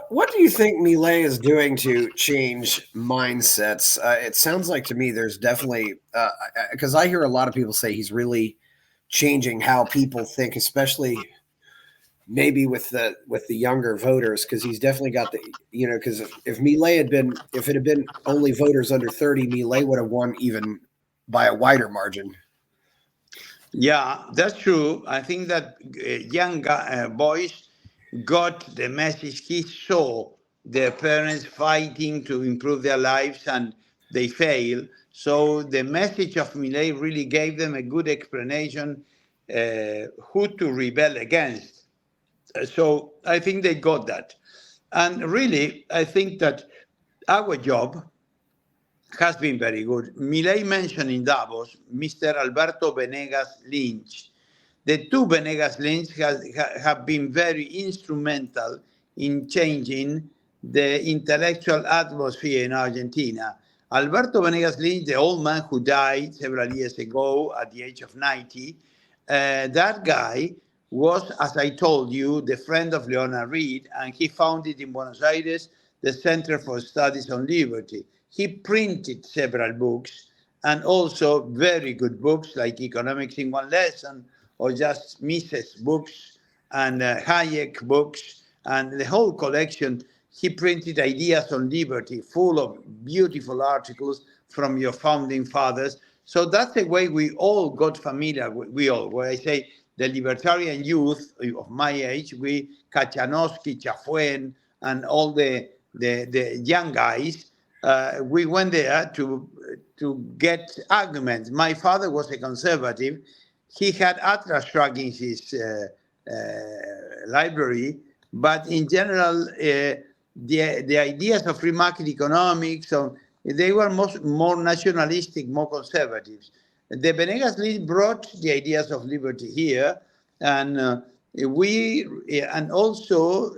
what do you think Milei is doing to change mindsets? It sounds like to me there's definitely because I hear a lot of people say he's really changing how people think, especially maybe with the younger voters, because he's definitely got the because if it had been only voters under 30, Milei would have won even by a wider margin. Yeah, that's true. I think that young boys got the message. He saw their parents fighting to improve their lives and they fail. So the message of Milei really gave them a good explanation who to rebel against. So I think they got that. And really, I think that our job has been very good. Milei mentioned in Davos Mr. Alberto Venegas Lynch. The two Venegas Lynch have been very instrumental in changing the intellectual atmosphere in Argentina. Alberto Venegas Lynch, the old man who died several years ago at the age of 90, that guy was, as I told you, the friend of Leonard Reed, and he founded in Buenos Aires the Center for Studies on Liberty. He printed several books, and also very good books like Economics in One Lesson, or just Mises books, and Hayek books, and the whole collection. He printed Ideas on Liberty, full of beautiful articles from your founding fathers. So that's the way we all got familiar. We all, when I say the libertarian youth of my age, we, Kachanowski, Chafuen, and all the young guys, we went there to get arguments. My father was a conservative. He had Atlas Shrugged in his library, but in general, the ideas of free market economics, they were more nationalistic, more conservatives. The Venegas League brought the ideas of liberty here, and and also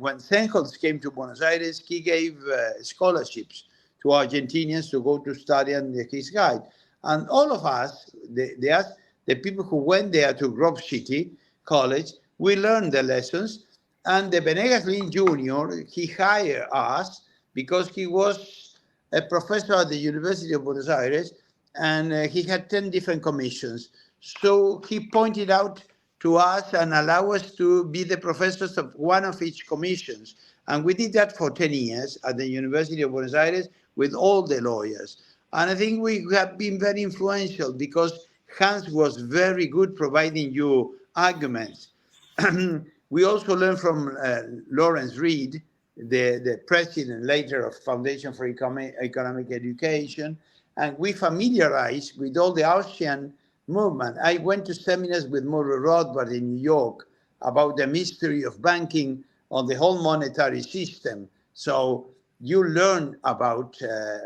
when Senholz came to Buenos Aires, he gave scholarships to Argentinians to go to study under his guide. And all of us, the people who went there to Grove City College, we learned the lessons. And the Venegas Lin Jr., he hired us because he was a professor at the University of Buenos Aires, and he had 10 different commissions. So he pointed out to us and allowed us to be the professors of one of each commissions. And we did that for 10 years at the University of Buenos Aires with all the lawyers. And I think we have been very influential because Hans was very good providing you arguments. We also learned from Lawrence Reed, the president later of Foundation for Economic Education, and we familiarized with all the Austrian movement. I went to seminars with Murray Rothbard in New York about the mystery of banking on the whole monetary system. So you learn about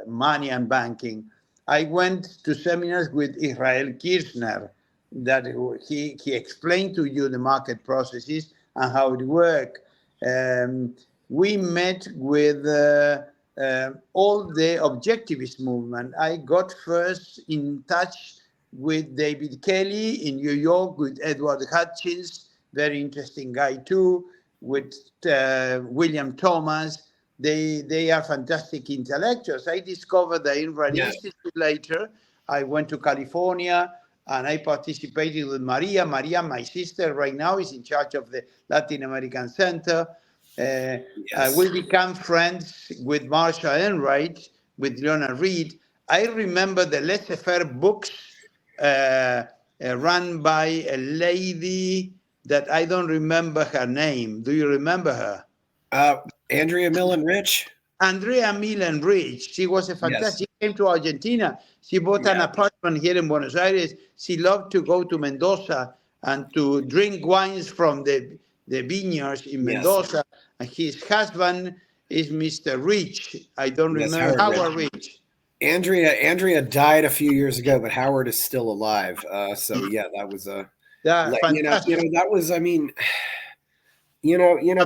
money and banking. I went to seminars with Israel Kirchner, that he explained to you the market processes and how it works. We met with all the objectivist movement. I got first in touch with David Kelly in New York, with Edward Hutchins, very interesting guy too, with William Thomas. They are fantastic intellectuals. I discovered the Infrared Institute later. I went to California and I participated with Maria. Maria, my sister, right now is in charge of the Latin American Center. We became friends with Marsha Enright, with Leonard Reed. I remember the laissez-faire books run by a lady that I don't remember her name. Do you remember her? Andrea Millen Rich. Andrea Millen Rich. She was a fantastic. She came to Argentina. She bought an apartment here in Buenos Aires. She loved to go to Mendoza and to drink wines from the vineyards in Mendoza. And his husband is Mr. Rich. I don't remember. Howard Rich. Andrea died a few years ago, but Howard is still alive. So yeah, that was a that was, I mean,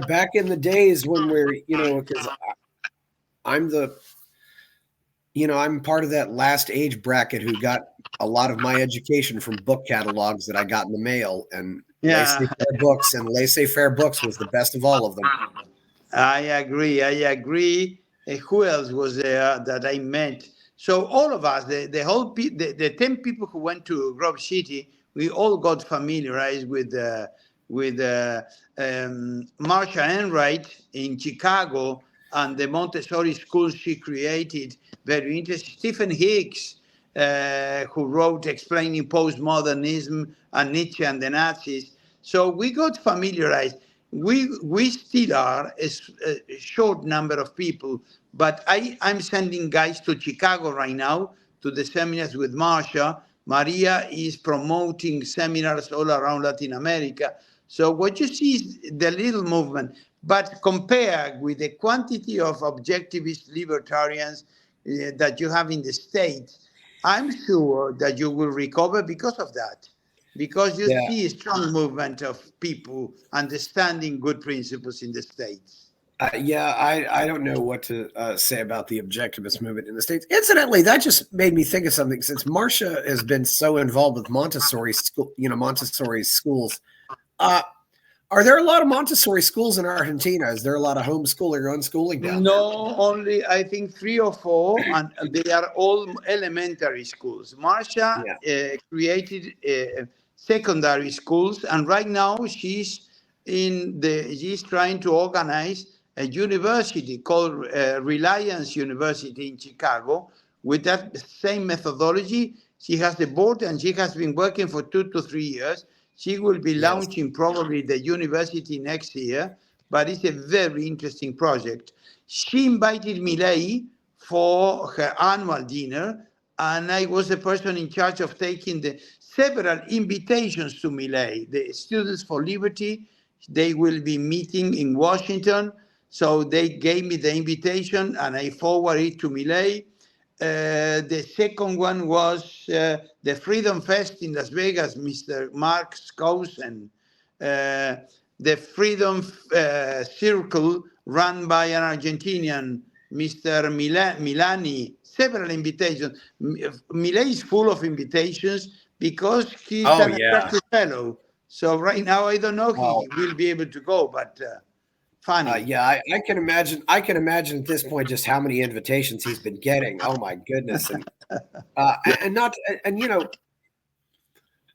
back in the days when we're, because I'm I'm part of that last age bracket who got a lot of my education from book catalogs that I got in the mail, and Laissez-Faire Books was the best of all of them. I agree. Who else was there that I met? So all of us, the 10 people who went to Grove City, we all got familiarized with Marsha Enright in Chicago and the Montessori schools she created. Very interesting. Stephen Hicks, who wrote Explaining Postmodernism and Nietzsche and the Nazis. So we got familiarized. We still are a short number of people, but I'm sending guys to Chicago right now to the seminars with Marsha. Maria is promoting seminars all around Latin America. So what you see is the little movement, but compared with the quantity of objectivist libertarians that you have in the States, I'm sure that you will recover because of that. Because you see a strong movement of people understanding good principles in the States. I don't know what to say about the objectivist movement in the States. Incidentally, that just made me think of something. Since Marsha has been so involved with Montessori school, Montessori schools, are there a lot of Montessori schools in Argentina? Is there a lot of homeschooling or unschooling down there? No, only I think 3 or 4, and they are all elementary schools. Marsha created secondary schools, and right now she's trying to organize a university called Reliance University in Chicago, with that same methodology. She has the board, and she has been working for 2 to 3 years. She will be launching probably the university next year, but it's a very interesting project. She invited Milei for her annual dinner, and I was the person in charge of taking the several invitations to Milei. The Students for Liberty, they will be meeting in Washington, so they gave me the invitation, and I forwarded it to Milei. The second one was the Freedom Fest in Las Vegas, Mr. Mark Skousen. The Freedom Circle run by an Argentinian, Mr. Milani, several invitations. Milei is full of invitations because he's an attractive fellow. So right now, I don't know if he will be able to go, but funny. I can imagine. I can imagine at this point just how many invitations he's been getting. Oh my goodness! And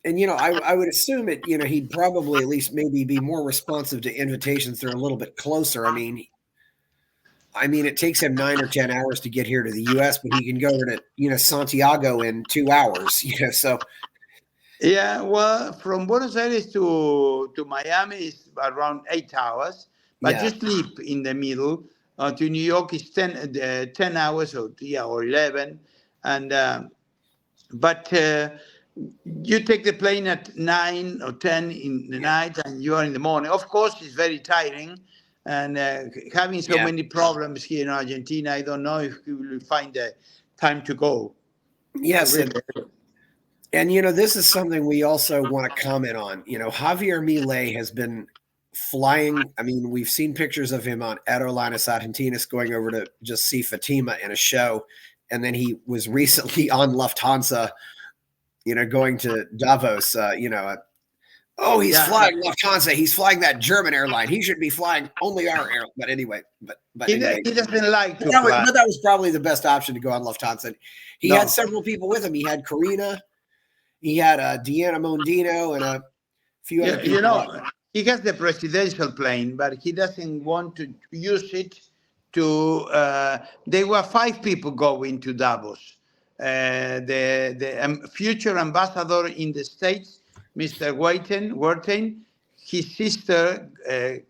I would assume it. He'd probably at least maybe be more responsive to invitations that are a little bit closer. I mean, it takes him 9 or 10 hours to get here to the U.S., but he can go to Santiago in 2 hours. So. Yeah, well, from Buenos Aires to Miami is around 8 hours, but you sleep in the middle. To New York is 10 hours or 11, and but you take the plane at 9 or 10 in the night, and you are in the morning. Of course, it's very tiring, and having so many problems here in Argentina, I don't know if you will find the time to go. Yes. And, this is something we also want to comment on. Javier Milei has been flying. I mean, we've seen pictures of him on Aerolíneas Argentinas going over to just see Fatima in a show. And then he was recently on Lufthansa, going to Davos, he's flying Lufthansa. He's flying that German airline. He should be flying only our airline. But anyway, he doesn't like to fly. But that was probably the best option to go on Lufthansa. He had several people with him. He had Karina. He had Deanna Mondino and a few other people. He has the presidential plane, but he doesn't want to use it to. There were 5 people going to Davos. The future ambassador in the States, Mr. Wertheim, his sister,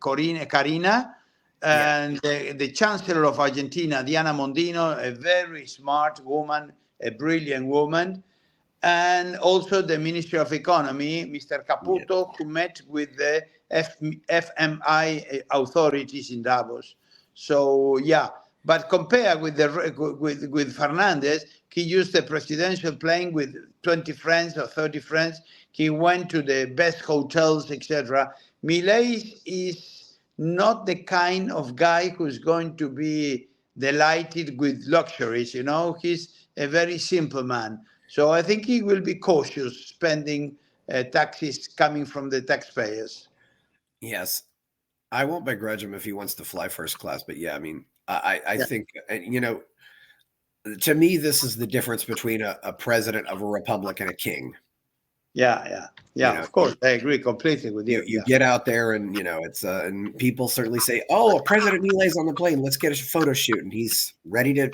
Karina, and the Chancellor of Argentina, Diana Mondino, a very smart woman, a brilliant woman. And also the Ministry of Economy, Mr. Caputo, who met with the FMI authorities in Davos. So, but compared with with Fernandez, he used the presidential plane with 20 friends or 30 friends. He went to the best hotels, etc. Milei is not the kind of guy who's going to be delighted with luxuries. He's a very simple man. So I think he will be cautious spending taxes coming from the taxpayers. Yes. I won't begrudge him if he wants to fly first class. But I think, to me, this is the difference between a president of a republic and a king. Yeah. Of course, I agree completely with you. You get out there, and it's and people certainly say, "Oh, President Milei's on the plane. Let's get a photo shoot," and he's ready to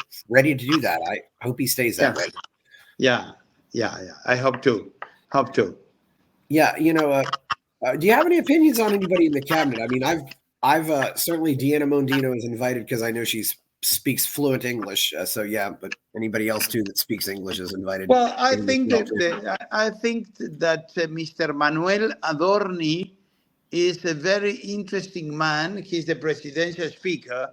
do that. I hope he stays that way. Yeah. I hope to. Yeah, do you have any opinions on anybody in the cabinet? I mean, I've certainly Deanna Mondino is invited because I know she speaks fluent English. But anybody else too that speaks English is invited. Well, I think that Mr. Manuel Adorni is a very interesting man. He's the presidential speaker.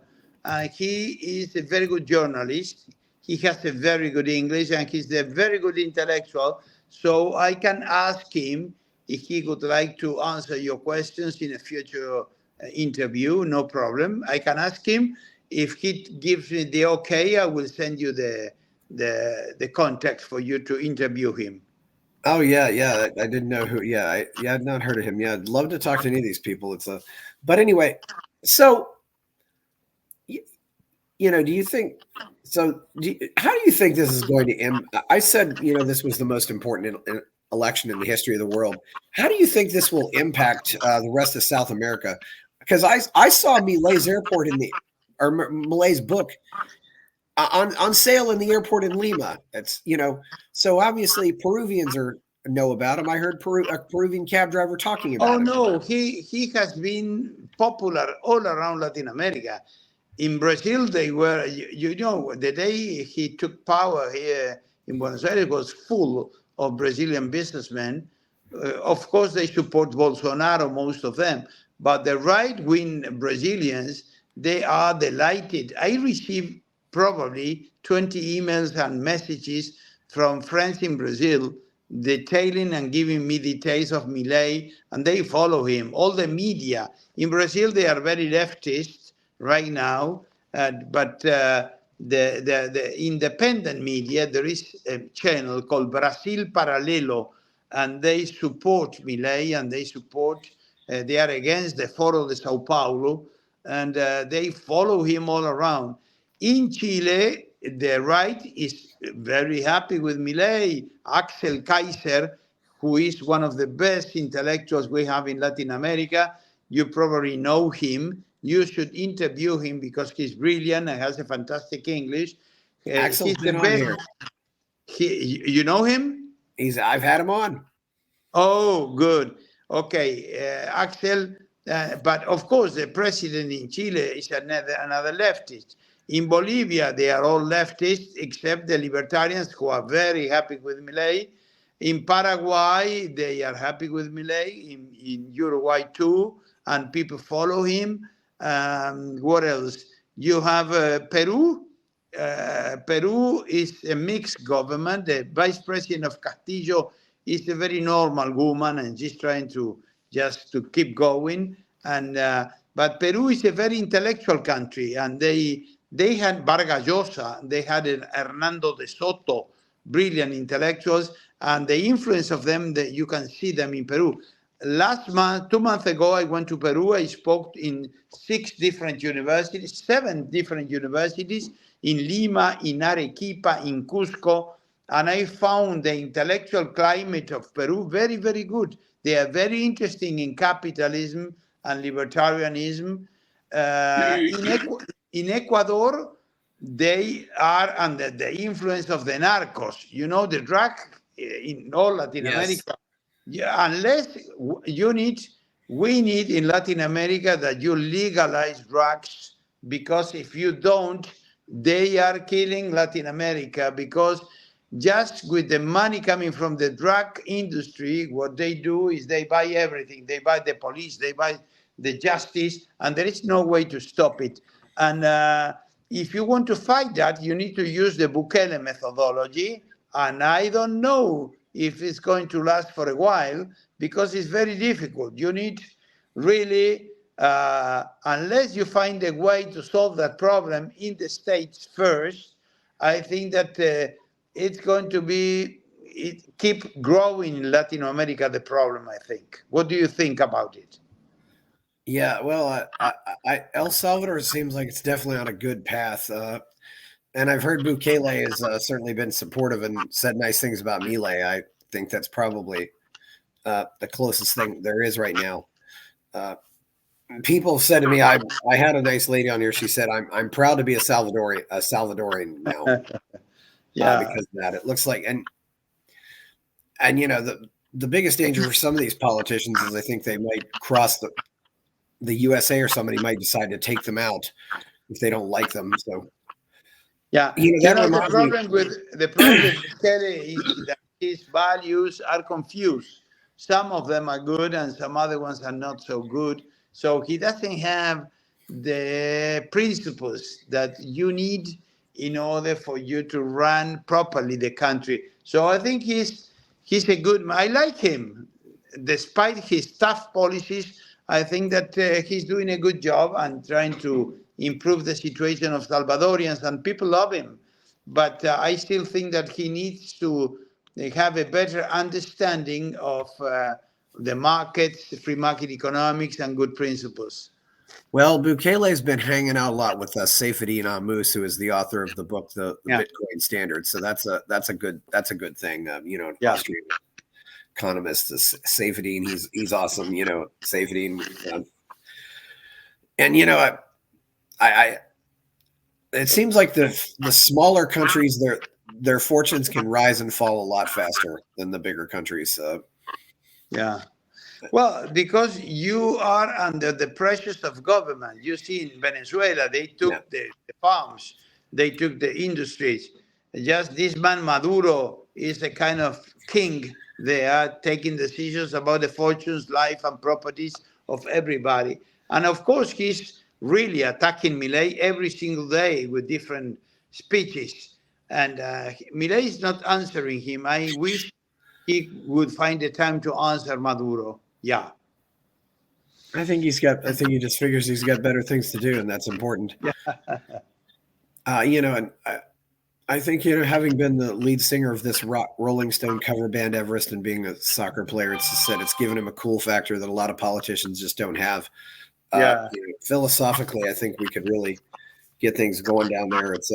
He is a very good journalist. He has a very good English, and he's a very good intellectual. So I can ask him if he would like to answer your questions in a future interview. No problem. I can ask him. If he gives me the okay, I will send you the contact for you to interview him. Oh yeah. I didn't know who. I'd not heard of him. Yeah, I'd love to talk to any of these people. But anyway, so. Do you think so? How do you think this is going to end? I said, this was the most important election in the history of the world. How do you think this will impact the rest of South America? Because I saw Milei's airport Milei's book on sale in the airport in Lima. It's, so obviously Peruvians know about him. I heard a Peruvian cab driver talking Oh about him. no, he has been popular all around Latin America. In Brazil, they were, the day he took power here in Buenos Aires was full of Brazilian businessmen. Of course, they support Bolsonaro, most of them, but the right-wing Brazilians, they are delighted. I received probably 20 emails and messages from friends in Brazil detailing and giving me details of Milei, and they follow him. All the media in Brazil, they are very leftist right now, but the independent media, there is a channel called Brasil Paralelo, and they support Milei, and they are against the Foro de Sao Paulo, and they follow him all around. In Chile, the right is very happy with Milei. Axel Kaiser, who is one of the best intellectuals we have in Latin America, you probably know him. You should interview him because he's brilliant and has a fantastic English. Axel's He's the been on best. here. You know him? I've had him on. Oh, good. Okay, Axel. But of course, the president in Chile is another leftist. In Bolivia, they are all leftists except the libertarians who are very happy with Milei. In Paraguay, they are happy with Milei. In Uruguay too, and people follow him. What else? You have Peru. Peru is a mixed government. The vice president of Castillo is a very normal woman, and she's trying to just to keep going. And but Peru is a very intellectual country, and they had Vargas Llosa, they had Hernando de Soto, brilliant intellectuals, and the influence of them, that you can see them in Peru. Last month, 2 months ago, I went to Peru. I spoke in 6 different universities, 7 different universities, in Lima, in Arequipa, in Cusco, and I found the intellectual climate of Peru very, very good. They are very interesting in capitalism and libertarianism. In Ecuador, they are under the influence of the narcos. You know, the drug in all Latin Yes. America. Yeah, unless we need in Latin America that you legalize drugs, because if you don't, they are killing Latin America, because just with the money coming from the drug industry, what they do is they buy everything. They buy the police, they buy the justice, and there is no way to stop it. And if you want to fight that, you need to use the Bukele methodology. And I don't know if it's going to last for a while, because it's very difficult. You need really, unless you find a way to solve that problem in the States first, I think that it's going to keep growing in Latin America, the problem, I think. What do you think about it? Yeah, well, El Salvador seems like it's definitely on a good path. And I've heard Bukele has certainly been supportive and said nice things about Milei. I think that's probably the closest thing there is right now. People said to me, I had a nice lady on here. She said, I'm proud to be a Salvadorian now. Yeah. Because of that. It looks like, and the biggest danger for some of these politicians is I think they might cross the USA, or somebody might decide to take them out if they don't like them. So yeah, the problem with Bukele is that his values are confused. Some of them are good, and some other ones are not so good. So he doesn't have the principles that you need in order for you to run properly the country. So I think he's a good. I like him, despite his tough policies. I think that he's doing a good job and trying to improve the situation of Salvadorians, and people love him. But I still think that he needs to have a better understanding of the markets, free market economics, and good principles. Well, Bukele's been hanging out a lot with Saifedean Ammous, who is the author of the book, the Bitcoin Standard. So that's a good thing. Austrian economist is Saifedean. He's awesome. Saifedean, and it seems like the smaller countries, their fortunes can rise and fall a lot faster than the bigger countries. Yeah. Well, because you are under the pressures of government. You see, in Venezuela, they Yeah. took the farms, they took the industries. Just this man Maduro is a kind of king. They are taking decisions about the fortunes, life, and properties of everybody. And of course, he's really attacking Milei every single day with different speeches. And Milei is not answering him. I wish he would find the time to answer Maduro. Yeah. I think he just figures he's got better things to do, and that's important. And I think, having been the lead singer of this Rolling Stone cover band Everest and being a soccer player, it's given him a cool factor that a lot of politicians just don't have. Yeah. Philosophically, I think we could really get things going down there. It's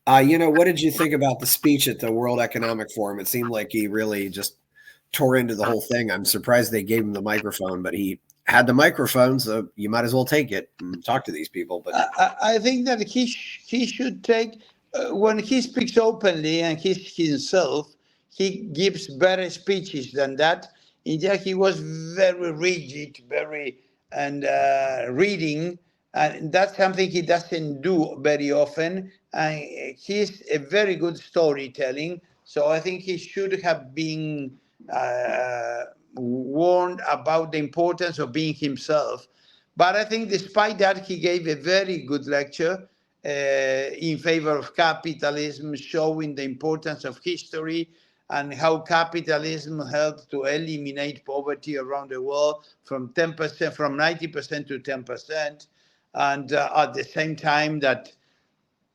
what did you think about the speech at the World Economic Forum? It seemed like he really just tore into the whole thing. I'm surprised they gave him the microphone, but he had the microphone, so you might as well take it and talk to these people. But I think that he should take, when he speaks openly and he's himself, he gives better speeches than that. India, he was very rigid, very and reading, and that's something he doesn't do very often. And he's a very good storytelling. So I think he should have been warned about the importance of being himself. But I think despite that, he gave a very good lecture in favor of capitalism, showing the importance of history and how capitalism helped to eliminate poverty around the world from 10%, from 90% to 10%. And at the same time that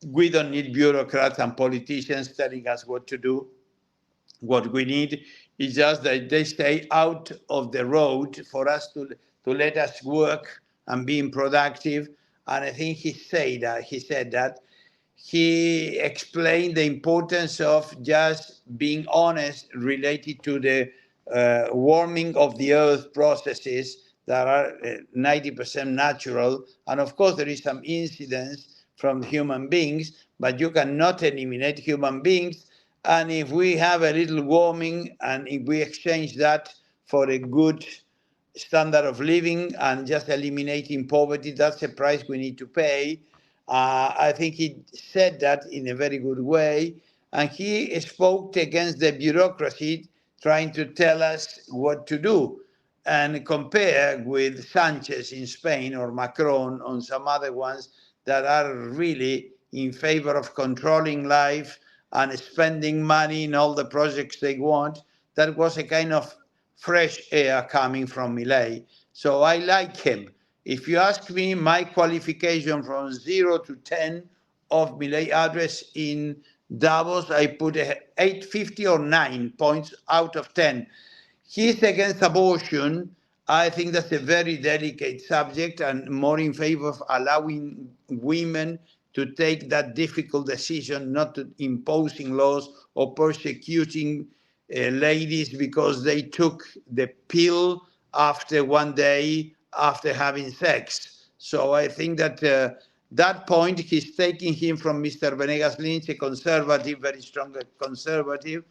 we don't need bureaucrats and politicians telling us what to do. What we need is just that they stay out of the road for us to let us work and being productive. And I think he said that he explained the importance of just being honest related to the warming of the earth processes that are 90% natural. And of course, there is some incidence from human beings, but you cannot eliminate human beings. And if we have a little warming and if we exchange that for a good standard of living and just eliminating poverty, that's the price we need to pay. I think he said that in a very good way. And he spoke against the bureaucracy trying to tell us what to do and compare with Sanchez in Spain or Macron on some other ones that are really in favor of controlling life and spending money in all the projects they want. That was a kind of fresh air coming from Milei. So I like him. If you ask me, my qualification from 0 to 10 of Milei address in Davos, I put 850 or 9 points out of 10. He's against abortion. I think that's a very delicate subject and more in favor of allowing women to take that difficult decision, not to imposing laws or persecuting ladies because they took the pill after one day after having sex. So I think that that point, he's taking him from Mr. Venegas Lynch, a conservative, very strong conservative,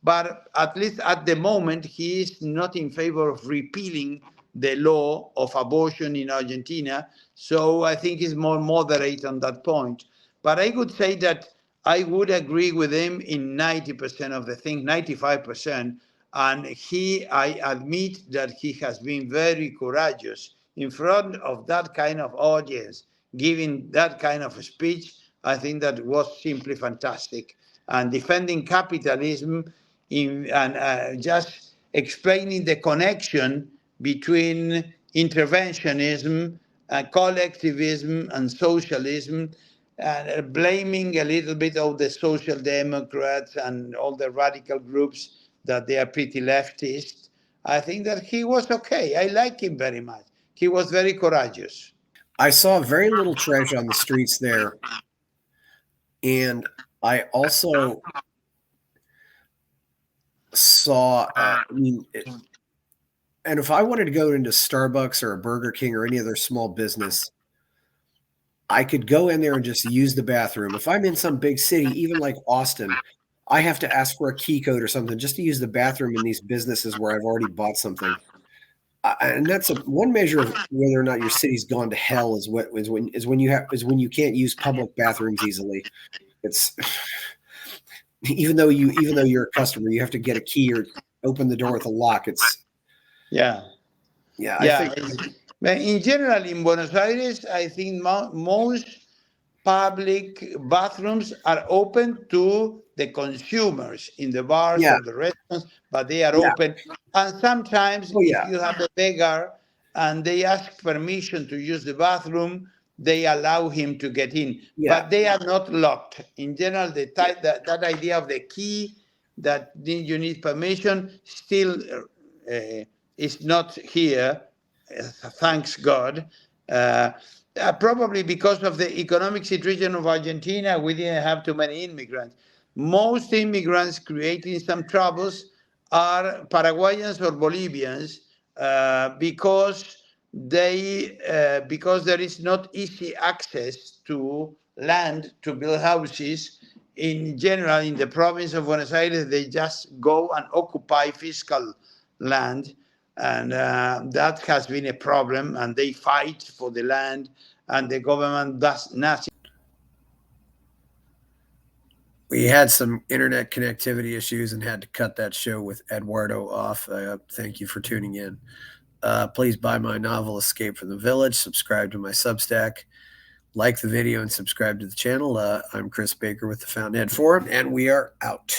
but at least at the moment, he is not in favor of repealing the law of abortion in Argentina. So I think he's more moderate on that point. But I would say that I would agree with him in 90% of the thing, 95%. And I admit that he has been very courageous in front of that kind of audience, giving that kind of a speech. I think that was simply fantastic. And defending capitalism and just explaining the connection between interventionism, collectivism, and socialism, and blaming a little bit of the social democrats and all the radical groups that they are pretty leftist. I think that he was okay. I like him very much. He was very courageous. I saw very little trash on the streets there, and I also saw. And if I wanted to go into Starbucks or a Burger King or any other small business, I could go in there and just use the bathroom. If I'm in some big city, even like Austin, I have to ask for a key code or something just to use the bathroom in these businesses where I've already bought something. And that's one measure of whether or not your city's gone to hell is when you can't use public bathrooms easily. It's even though you're a customer, you have to get a key or open the door with a lock. Yeah. I think But in general, in Buenos Aires, I think most public bathrooms are open to the consumers in the bars yeah, or the restaurants, but they are yeah, open. And sometimes, oh if yeah, you have a beggar and they ask permission to use the bathroom, they allow him to get in, yeah, but they are not locked. In general, yeah, that idea of the key that you need permission still is not here, thanks God. Probably because of the economic situation of Argentina, we didn't have too many immigrants. Most immigrants creating some troubles are Paraguayans or Bolivians, because because there is not easy access to land to build houses. In general, in the province of Buenos Aires, they just go and occupy fiscal land, and that has been a problem, and they fight for the land, and the government does nothing. we had some internet connectivity issues and had to cut that show with Eduardo off. Thank you for tuning in. Please buy my novel, Escape from the Village. Subscribe to my Substack. Like the video and subscribe to the channel. I'm Chris Baker with the Fountainhead Forum, and we are out.